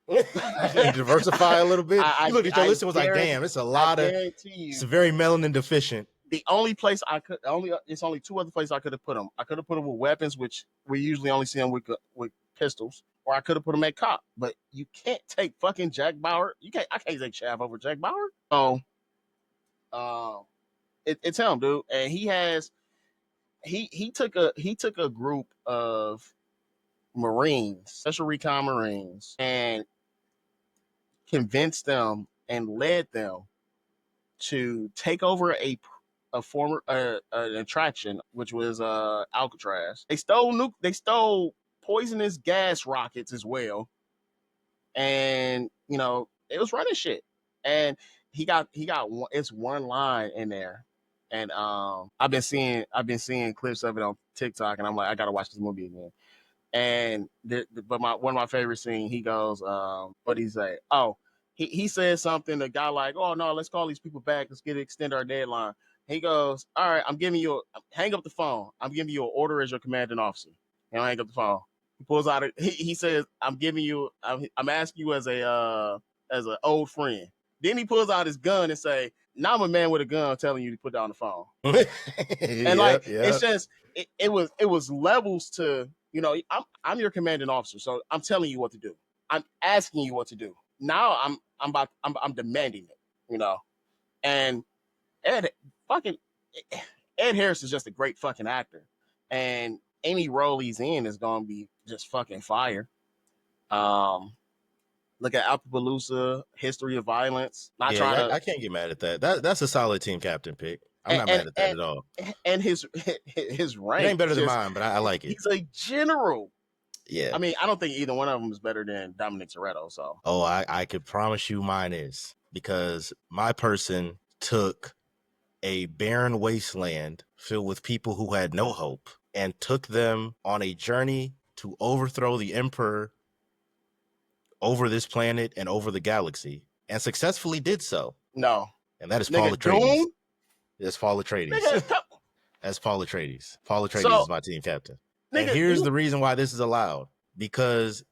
Diversify a little bit. You looked at your list and was like, damn, it's a lot of. It's very melanin deficient. The only place it's only two other places I could have put him. I could have put him with weapons, which we usually only see him with pistols, or I could have put him at cop. But you can't take fucking Jack Bauer. I can't take Shaft over Jack Bauer. So, it's him, dude, and he took a group of Marines, Special Recon Marines, and convinced them and led them to take over a former an attraction, which was Alcatraz. They stole poisonous gas rockets as well, and it was running shit. And he got one, it's one line in there, and I've been seeing clips of it on TikTok, and I'm like, I gotta watch this movie again. And one of my favorite scenes, he goes, what he say? Oh, he said something. The guy like, oh no, let's call these people back. Let's extend our deadline. He goes, all right, hang up the phone. I'm giving you an order as your commanding officer. And I hang up the phone. He pulls out he says, I'm asking you as an old friend. Then he pulls out his gun and say, now I'm a man with a gun telling you to put down the phone. And it's just, it was levels to, I'm your commanding officer, so I'm telling you what to do. I'm asking you what to do. Now I'm demanding it, And Ed Harris is just a great fucking actor, and any role he's in is gonna be just fucking fire. Look at Appaloosa, History of Violence. I can't get mad at that. That's a solid team captain pick. I'm not mad at that at all. And his rank, it ain't better than mine, but I like it. He's a general. Yeah. I mean, I don't think either one of them is better than Dominic Toretto. So. Oh, I could promise you mine is, because my person took a barren wasteland filled with people who had no hope and took them on a journey to overthrow the Emperor over this planet and over the galaxy, and successfully did so. No. And that is Paul Atreides. It's Paul Atreides. That's Paul Atreides. Paul Atreides is my team captain. And here's the reason why this is allowed. Because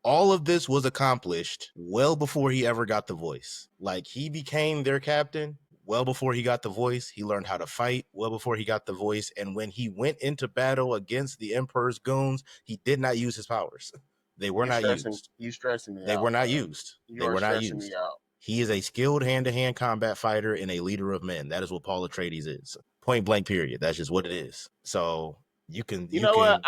all of this was accomplished well before he ever got the voice. Like, he became their captain well before he got the voice. He learned how to fight well before he got the voice. And when he went into battle against the Emperor's goons, he did not use his powers. They were not used. You stressing me out. They were not used. They were not used. He is a skilled hand-to-hand combat fighter and a leader of men. That is what Paul Atreides is. Point blank, period. That's just what it is. So you can, you can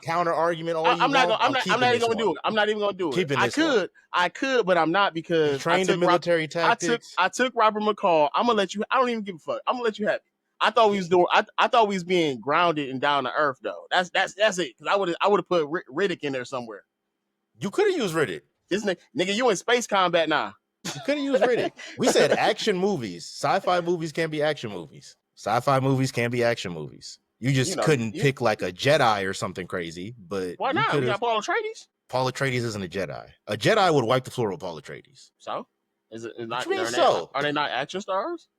counter argument all you want. I'm not even gonna do it. I'm not even gonna do it. I could, but I'm not, because trained in military tactics. I took Robert McCall. I'm gonna let you. I don't even give a fuck. I'm gonna let you have it. I thought we was being grounded and down to earth, though. That's it. Because I would have put Riddick in there somewhere. You could have used Riddick. This nigga, you in space combat now. You could have used Riddick. We said action movies. Sci-fi movies can't be action movies. Sci-fi movies can't be action movies. You just couldn't pick like a Jedi or something crazy, but why you not? could We have. got Paul Atreides. Paul Atreides isn't a Jedi. A Jedi would wipe the floor with Paul Atreides. So, is it not? What you mean so? Are they not action stars?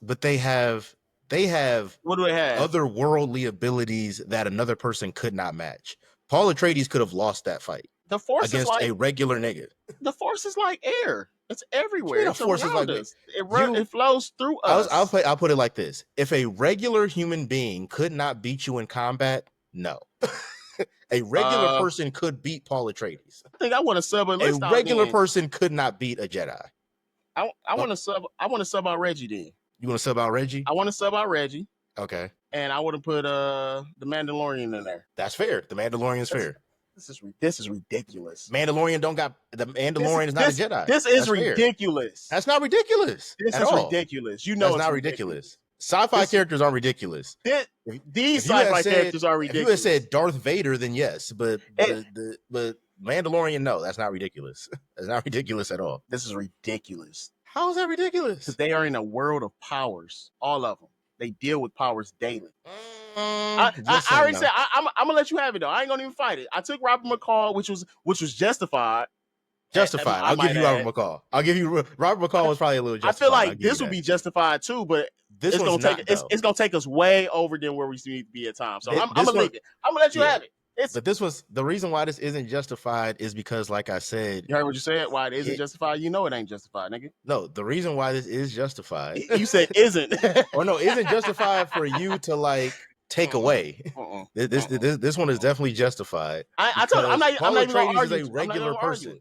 But they have What do they have? otherworldly abilities that another person could not match. Paul Atreides could have lost that fight The Force against is like a regular nigga. The Force is like air. It's everywhere. It's Force is like us. It flows through us. I'll put it like this: if a regular human being could not beat you in combat, no. A regular person could beat Paul Atreides. I think I want to sub a regular person could not beat a Jedi. I want to sub. I want to sub out Reggie. Then you want to sub out Reggie? I want to sub out Reggie. Okay. And I want to put the Mandalorian in there. That's fair. The Mandalorian is fair. This is ridiculous. Mandalorian is not a Jedi. This is ridiculous. That's not ridiculous. This is ridiculous. You know, it's not ridiculous. Sci-fi characters aren't ridiculous. These sci-fi characters are ridiculous. If you had said Darth Vader, then yes, but Mandalorian, no, that's not ridiculous. That's not ridiculous at all. This is ridiculous. How is that ridiculous? Because they are in a world of powers, all of them. They deal with powers daily. I already said I'm gonna let you have it though. I ain't gonna even fight it. I took Robert McCall, which was justified. Justified. I'll give you Robert McCall. I'll give you Robert McCall was probably a little justified. I feel like this will be justified too, but it's gonna take us way over than where we need to be at times. So I'm gonna leave it. I'm gonna let you have it. But this was the reason why this isn't justified is because, like I said, you heard what you said. Why it isn't justified? You know it ain't justified, nigga. No, the reason why this is justified. You said isn't. Or no, isn't justified for you to like take away. This one is definitely justified. I told him Paul Atreides is a regular person.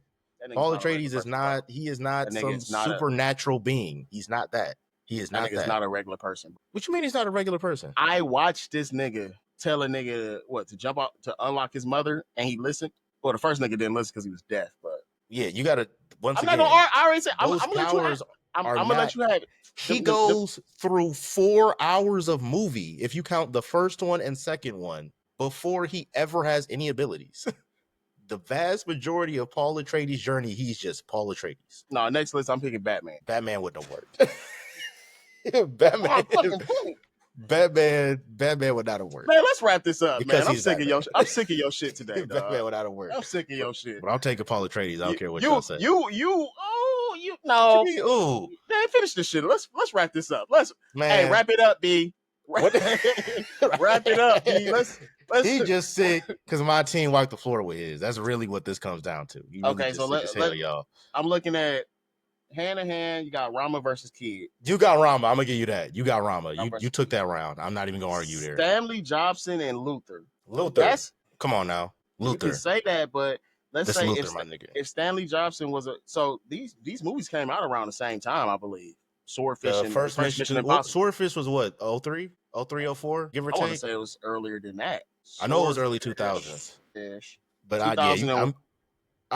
Paul Atreides is not. He is not some supernatural being. He's not that. He is not that. He's not a regular person. What you mean he's not a regular person? I watched this nigga tell a nigga to jump out to unlock his mother, and he listened. Well, the first nigga didn't listen because he was deaf. But yeah, you gotta. I'm not gonna. I already said I'm gonna let you have it. I'm gonna let you have it. He goes through 4 hours of movie, if you count the first one and second one, before he ever has any abilities. The vast majority of Paul Atreides' journey, he's just Paul Atreides. No, next list, I'm picking Batman. Batman wouldn't have worked. Batman would not have worked. Man, let's wrap this up, because man. I'm sick of your shit today, dog. Batman would not have worked. I'm sick of your shit. But I'm taking Paul Atreides. I don't care what y'all say. No. Ooh. Man, finish this shit. Let's wrap this up. Hey, wrap it up, B. Wrap it up, B. Let's he just sick because my team wiped the floor with his. That's really what this comes down to. Okay, so y'all. I'm looking at hand to hand. You got Rama versus Kid. You got Rama. I'm gonna give you that. You got Rama. You took that round. I'm not even gonna argue there. Stanley Jobson and Luther. Come on now, Luther. You can say that, but let's say Luther, if Stanley Jobson was these movies came out around the same time, I believe. Swordfish and first Mission Impossible. Swordfish was what, 03, 04, give or take? I want to say it was earlier than that. I know it was early 2000s. But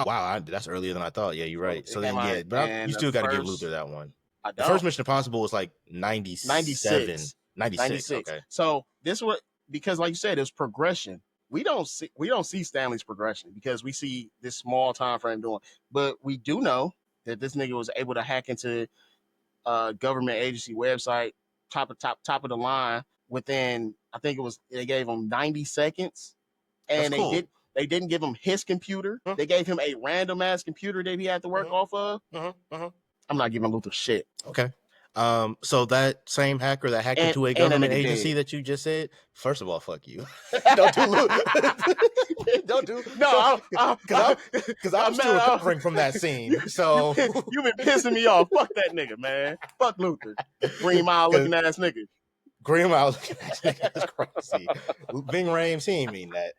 wow, that's earlier than I thought. Yeah, you're right. So then, but you still got to give Luther that one. The first Mission Impossible was like 96. Okay. So this was because, like you said, it was progression. We don't see Stanley's progression because we see this small time frame doing, but we do know that this nigga was able to hack into government agency website, top of the line within, I think they gave him 90 seconds, and they didn't give him his computer. They gave him a random ass computer that he had to work off of. I'm not giving Luther shit. Okay. So that same hacker that hacked into a government agency that you just said, first of all, fuck you. Don't do no, because I'm still recovering from that scene. So you've been pissing me off. Fuck that nigga, man. Fuck Luther. Green Mile looking ass nigga. Green Mile looking ass nigga. That's crazy. Ving Rhames, he ain't mean that.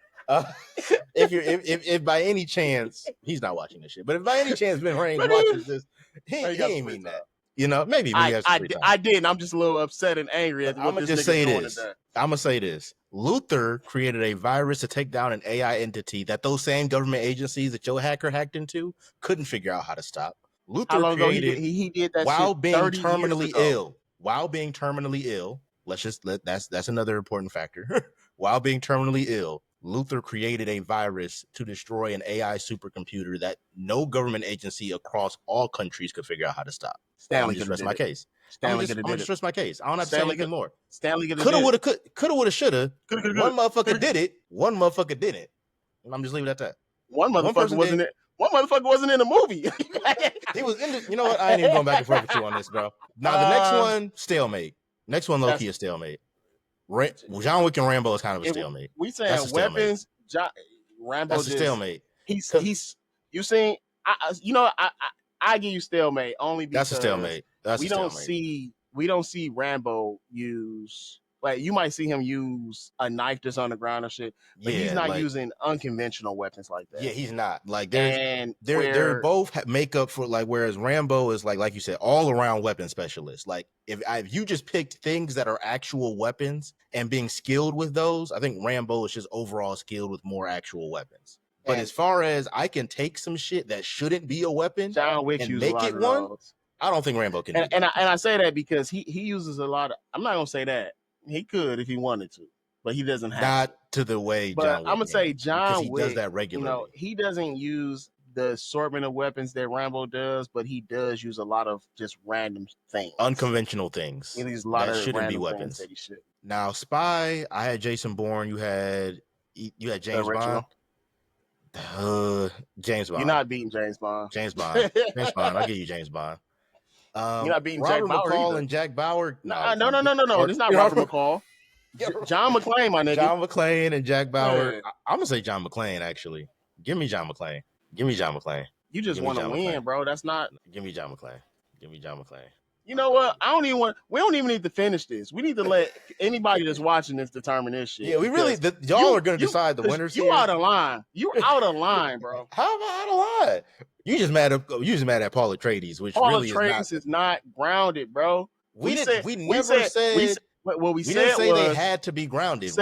If by any chance he's not watching this shit, but if by any chance Ving Rhames watches this, he ain't mean that. You know, maybe I did. And I'm just a little upset and angry at what this nigga doing today. I'm gonna say this. Luther created a virus to take down an AI entity that those same government agencies that your hacker hacked into couldn't figure out how to stop. Luther created he did that while being terminally ill. While being terminally ill, that's another important factor. While being terminally ill, Luther created a virus to destroy an AI supercomputer that no government agency across all countries could figure out how to stop. And I'm Stanley just could have rest did my it. case. Stanley could have I'm gonna did just it. rest my case. I don't have to say Stanley anything could. more. Stanley could have Coulda, did woulda, it. coulda, woulda, shoulda. One motherfucker Coulda. did it. One motherfucker didn't. I'm just leaving it at that. One One motherfucker person did. wasn't it. One motherfucker wasn't in the movie. He was in the, you know what? I ain't even going back and forth with you on this, bro. Now the next one, stalemate. Next one, low key, a stalemate. John Wick and Rambo is kind of a stalemate. We saying That's a stalemate. weapons. Rambo That's a stalemate. He's you seen. I give you stalemate only because that's a stalemate. That's we don't see Rambo use. Like you might see him use a knife that's on the ground or shit, but he's not using unconventional weapons like that. Yeah, he's not. Like they're both make up for like, whereas Rambo is like you said, all around weapon specialist. Like if you just picked things that are actual weapons and being skilled with those, I think Rambo is just overall skilled with more actual weapons. But as far as I can take some shit that shouldn't be a weapon John Wick and make it one, I don't think Rambo can do that. And I say that because he uses a lot of. I'm not gonna say that. He could if he wanted to, but he doesn't have not to the way. But John Wick I'm gonna say John he Wick does that regularly. He doesn't use the assortment of weapons that Rambo does, but he does use a lot of just random things, unconventional things. He uses a lot that of shouldn't be weapons. That he should. Now, Spy, I had Jason Bourne. You had James Bond. James Bond. You're not beating James Bond. James Bond. James Bond. I'll give you James Bond. You're not beating Robert Jack McCall Bauer and Jack Bauer. No. It's not Robert McCall. John McClane, my nigga. John McClane and Jack Bauer. Yeah. I'm gonna say John McClane. Actually, give me John McClane. You just want to win, bro. That's not. Give me John McClane. You know what? We don't even need to finish this. We need to let anybody that's watching this determine this shit. Yeah, we really. Y'all are gonna decide the winners. You out of line. You out of line, bro. How am I out of line? You just mad at Paul Atreides, which Paul really Atreides is not grounded, bro. We never said. What we didn't say was, they had to be grounded.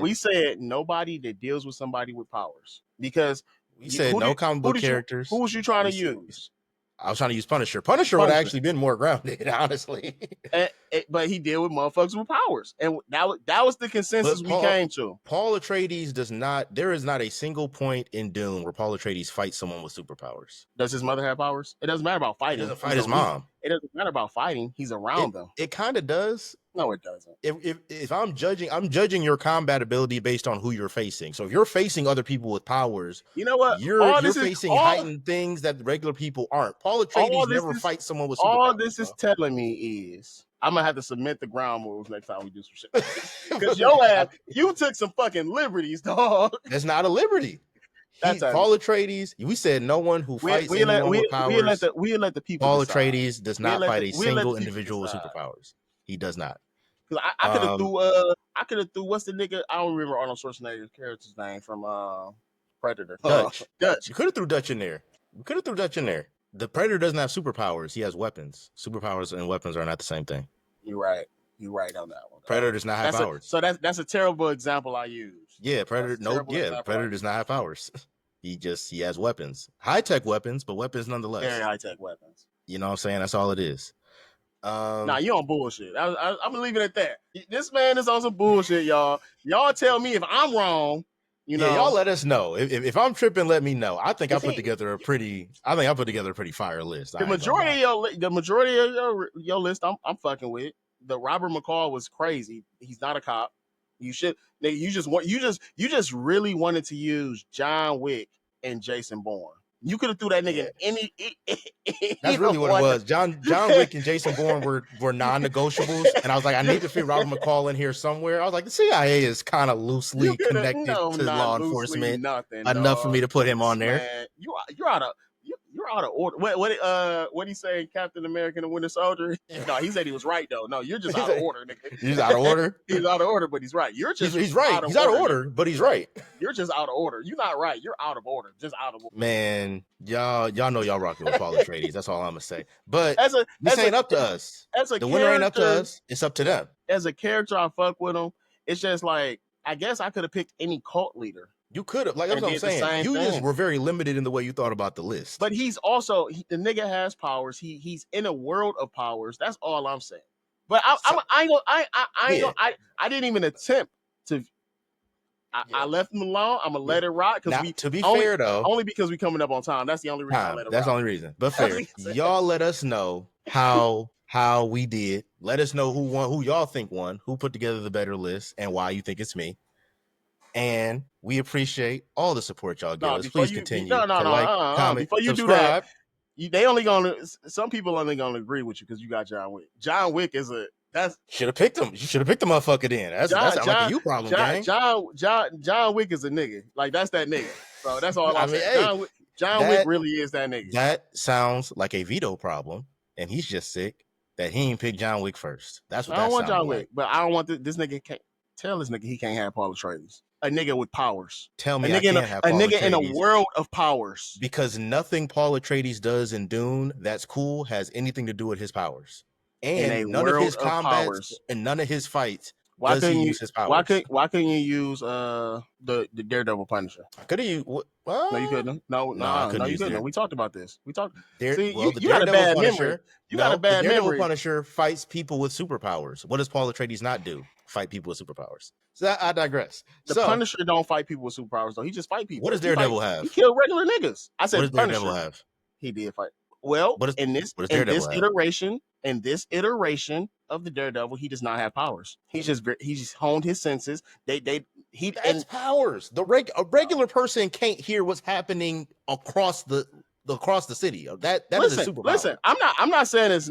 We said nobody that deals with somebody with powers, because we said no comic book characters. Who was you trying to use? I was trying to use Punisher. Punisher would have actually been more grounded, honestly. But he dealt with motherfuckers with powers, and that was the consensus we came to. Paul Atreides does not. There is not a single point in Dune where Paul Atreides fights someone with superpowers. Does his mother have powers? It doesn't matter about fighting. He doesn't fight his mom. It doesn't matter about fighting. He's around them. It kind of does. No, it doesn't. If I'm judging your combat ability based on who you're facing. So if you're facing other people with powers, you know what? You're facing heightened things that regular people aren't. Paul Atreides never fights someone with superpowers. All this is telling me is I'm gonna have to submit the ground rules next time we do some shit. Because your ass, you took some fucking liberties, dog. That's not a liberty. Paul Atreides, we said no one who fights anyone with powers. We let the people. Paul Atreides does not fight a single individual with superpowers. He does not. Because I could have threw what's the nigga? I don't remember Arnold Schwarzenegger's character's name from Predator. Dutch. You could have threw Dutch in there. The Predator doesn't have superpowers. He has weapons. Superpowers and weapons are not the same thing. You're right on that one. Predator does not have powers. So that's a terrible example I use. Yeah, Predator. Predator does not have powers. He has weapons, high tech weapons, but weapons nonetheless. Very high tech weapons. You know what I'm saying? That's all it is. Nah, you on bullshit. I'm gonna leave it at that. This man is on some bullshit, y'all. Y'all tell me if I'm wrong. You know, y'all let us know. If I'm tripping, let me know. I think I put together a pretty fire list. The majority of your list, I'm fucking with. The Robert McCall was crazy. He's not a cop. You just really wanted to use John Wick and Jason Bourne. You could have threw that nigga in any. That's really what it was. John Wick and Jason Bourne were non-negotiables, and I was like, I need to fit Robert McCall in here somewhere. I was like, the CIA is kind of loosely connected to law enforcement enough for me to put him on there. Man, you're out of order. What he say, Captain America and the Winter Soldier? No, he said he was right though. No, you're just out of order, nigga. He's out of order. He's out of order, but he's right. You're just he's right. He's out of order, but he's right. You're just out of order. You're not right. You're out of order. Just out of order. Man, y'all know y'all rocking with Paul Atreides. That's all I'm gonna say. But this ain't up to us. The winner ain't up to us. It's up to them. As a character, I fuck with him. It's just like, I guess I could have picked any cult leader. You could have, that's what I'm saying. You just were very limited in the way you thought about the list. But he's also the nigga has powers. He's in a world of powers. That's all I'm saying. But I didn't even attempt to. I left him alone. I'm gonna Yeah. let it rock because Now, we to be fair though, only because we coming up on time. That's the only reason I time. let it That's the rock. only reason. But fair. Y'all let us know how we did. Let us know who won, who y'all think won, who put together the better list, and why you think it's me. And we appreciate all the support y'all give No, us. before Please you continue to like, comment, before you do that, subscribe. they only gonna some people only gonna agree with you because you got John Wick. John Wick is that's Should have picked him. You should have picked the motherfucker then. That sounds like a you problem, gang. John Wick is a nigga. Like that's that nigga. So that's all I I'm mean, saying. hey, John Wick that really is that nigga. that sounds like a veto problem, and he's just sick that he ain't picked John Wick first. That's what I don't that want sounded John like. Wick, but I don't want this nigga. Can't tell this nigga he can't have Paul Atreides. A nigga with powers. Tell A me I nigga can't have a Paul nigga in a Atreides world of powers. because nothing Paul Atreides does in Dune that's cool has anything to do with his powers, In a and none of world his of combats powers. and none of his fights Why does he couldn't you? use his powers. Why couldn't you use the Daredevil Punisher? Could he? No, you couldn't. No, I No, couldn't you use couldn't. We talked about this. We talked. See, The you got a Daredevil bad memory. Punisher. You got a The bad Daredevil memory. Punisher fights people with superpowers. What does Paul Atreides not do? Fight people with superpowers. So I digress. The So Punisher don't fight people with superpowers though. He just fight people. what does Daredevil He have? killed regular niggas. I What said does the Daredevil Punisher. have? He did fight. Well, What in does Daredevil have? this iteration of the Daredevil, he does not have powers. He's just honed his senses. That's powers. A regular person can't hear what's happening across the city. That is a superpower. Listen. I'm not saying it's.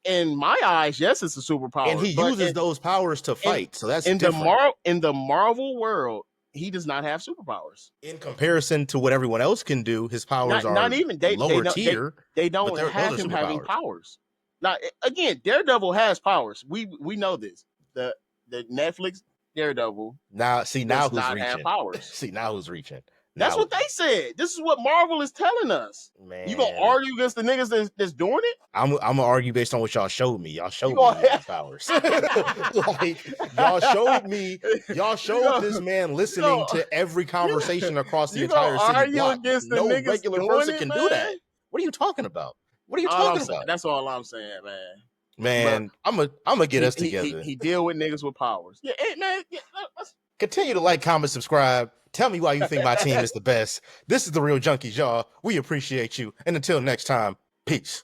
In my eyes, yes, it's a superpower. And he uses those powers to fight. So that's different. In the Marvel world, he does not have superpowers. In comparison to what everyone else can do, his powers are Not even lower tier. they don't have him having powers. Now again, Daredevil has powers. We know this. The Netflix Daredevil. Now who's not reaching? have powers. See now who's reaching? That's what they said. This is what Marvel is telling us. Man, you gonna argue against the niggas that's doing it? I'm gonna argue based on what y'all showed me. Y'all showed me powers. Like y'all showed this man listening to every conversation across the entire city block. No regular person can do that. What are you talking about? What are you talking about? That's all I'm saying, man. Man, I'm gonna get us together. He deal with niggas with powers. Yeah, man. Yeah, continue to like, comment, subscribe. Tell me why you think my team is the best. This is the Reel Junkies, y'all. We appreciate you. And until next time, peace.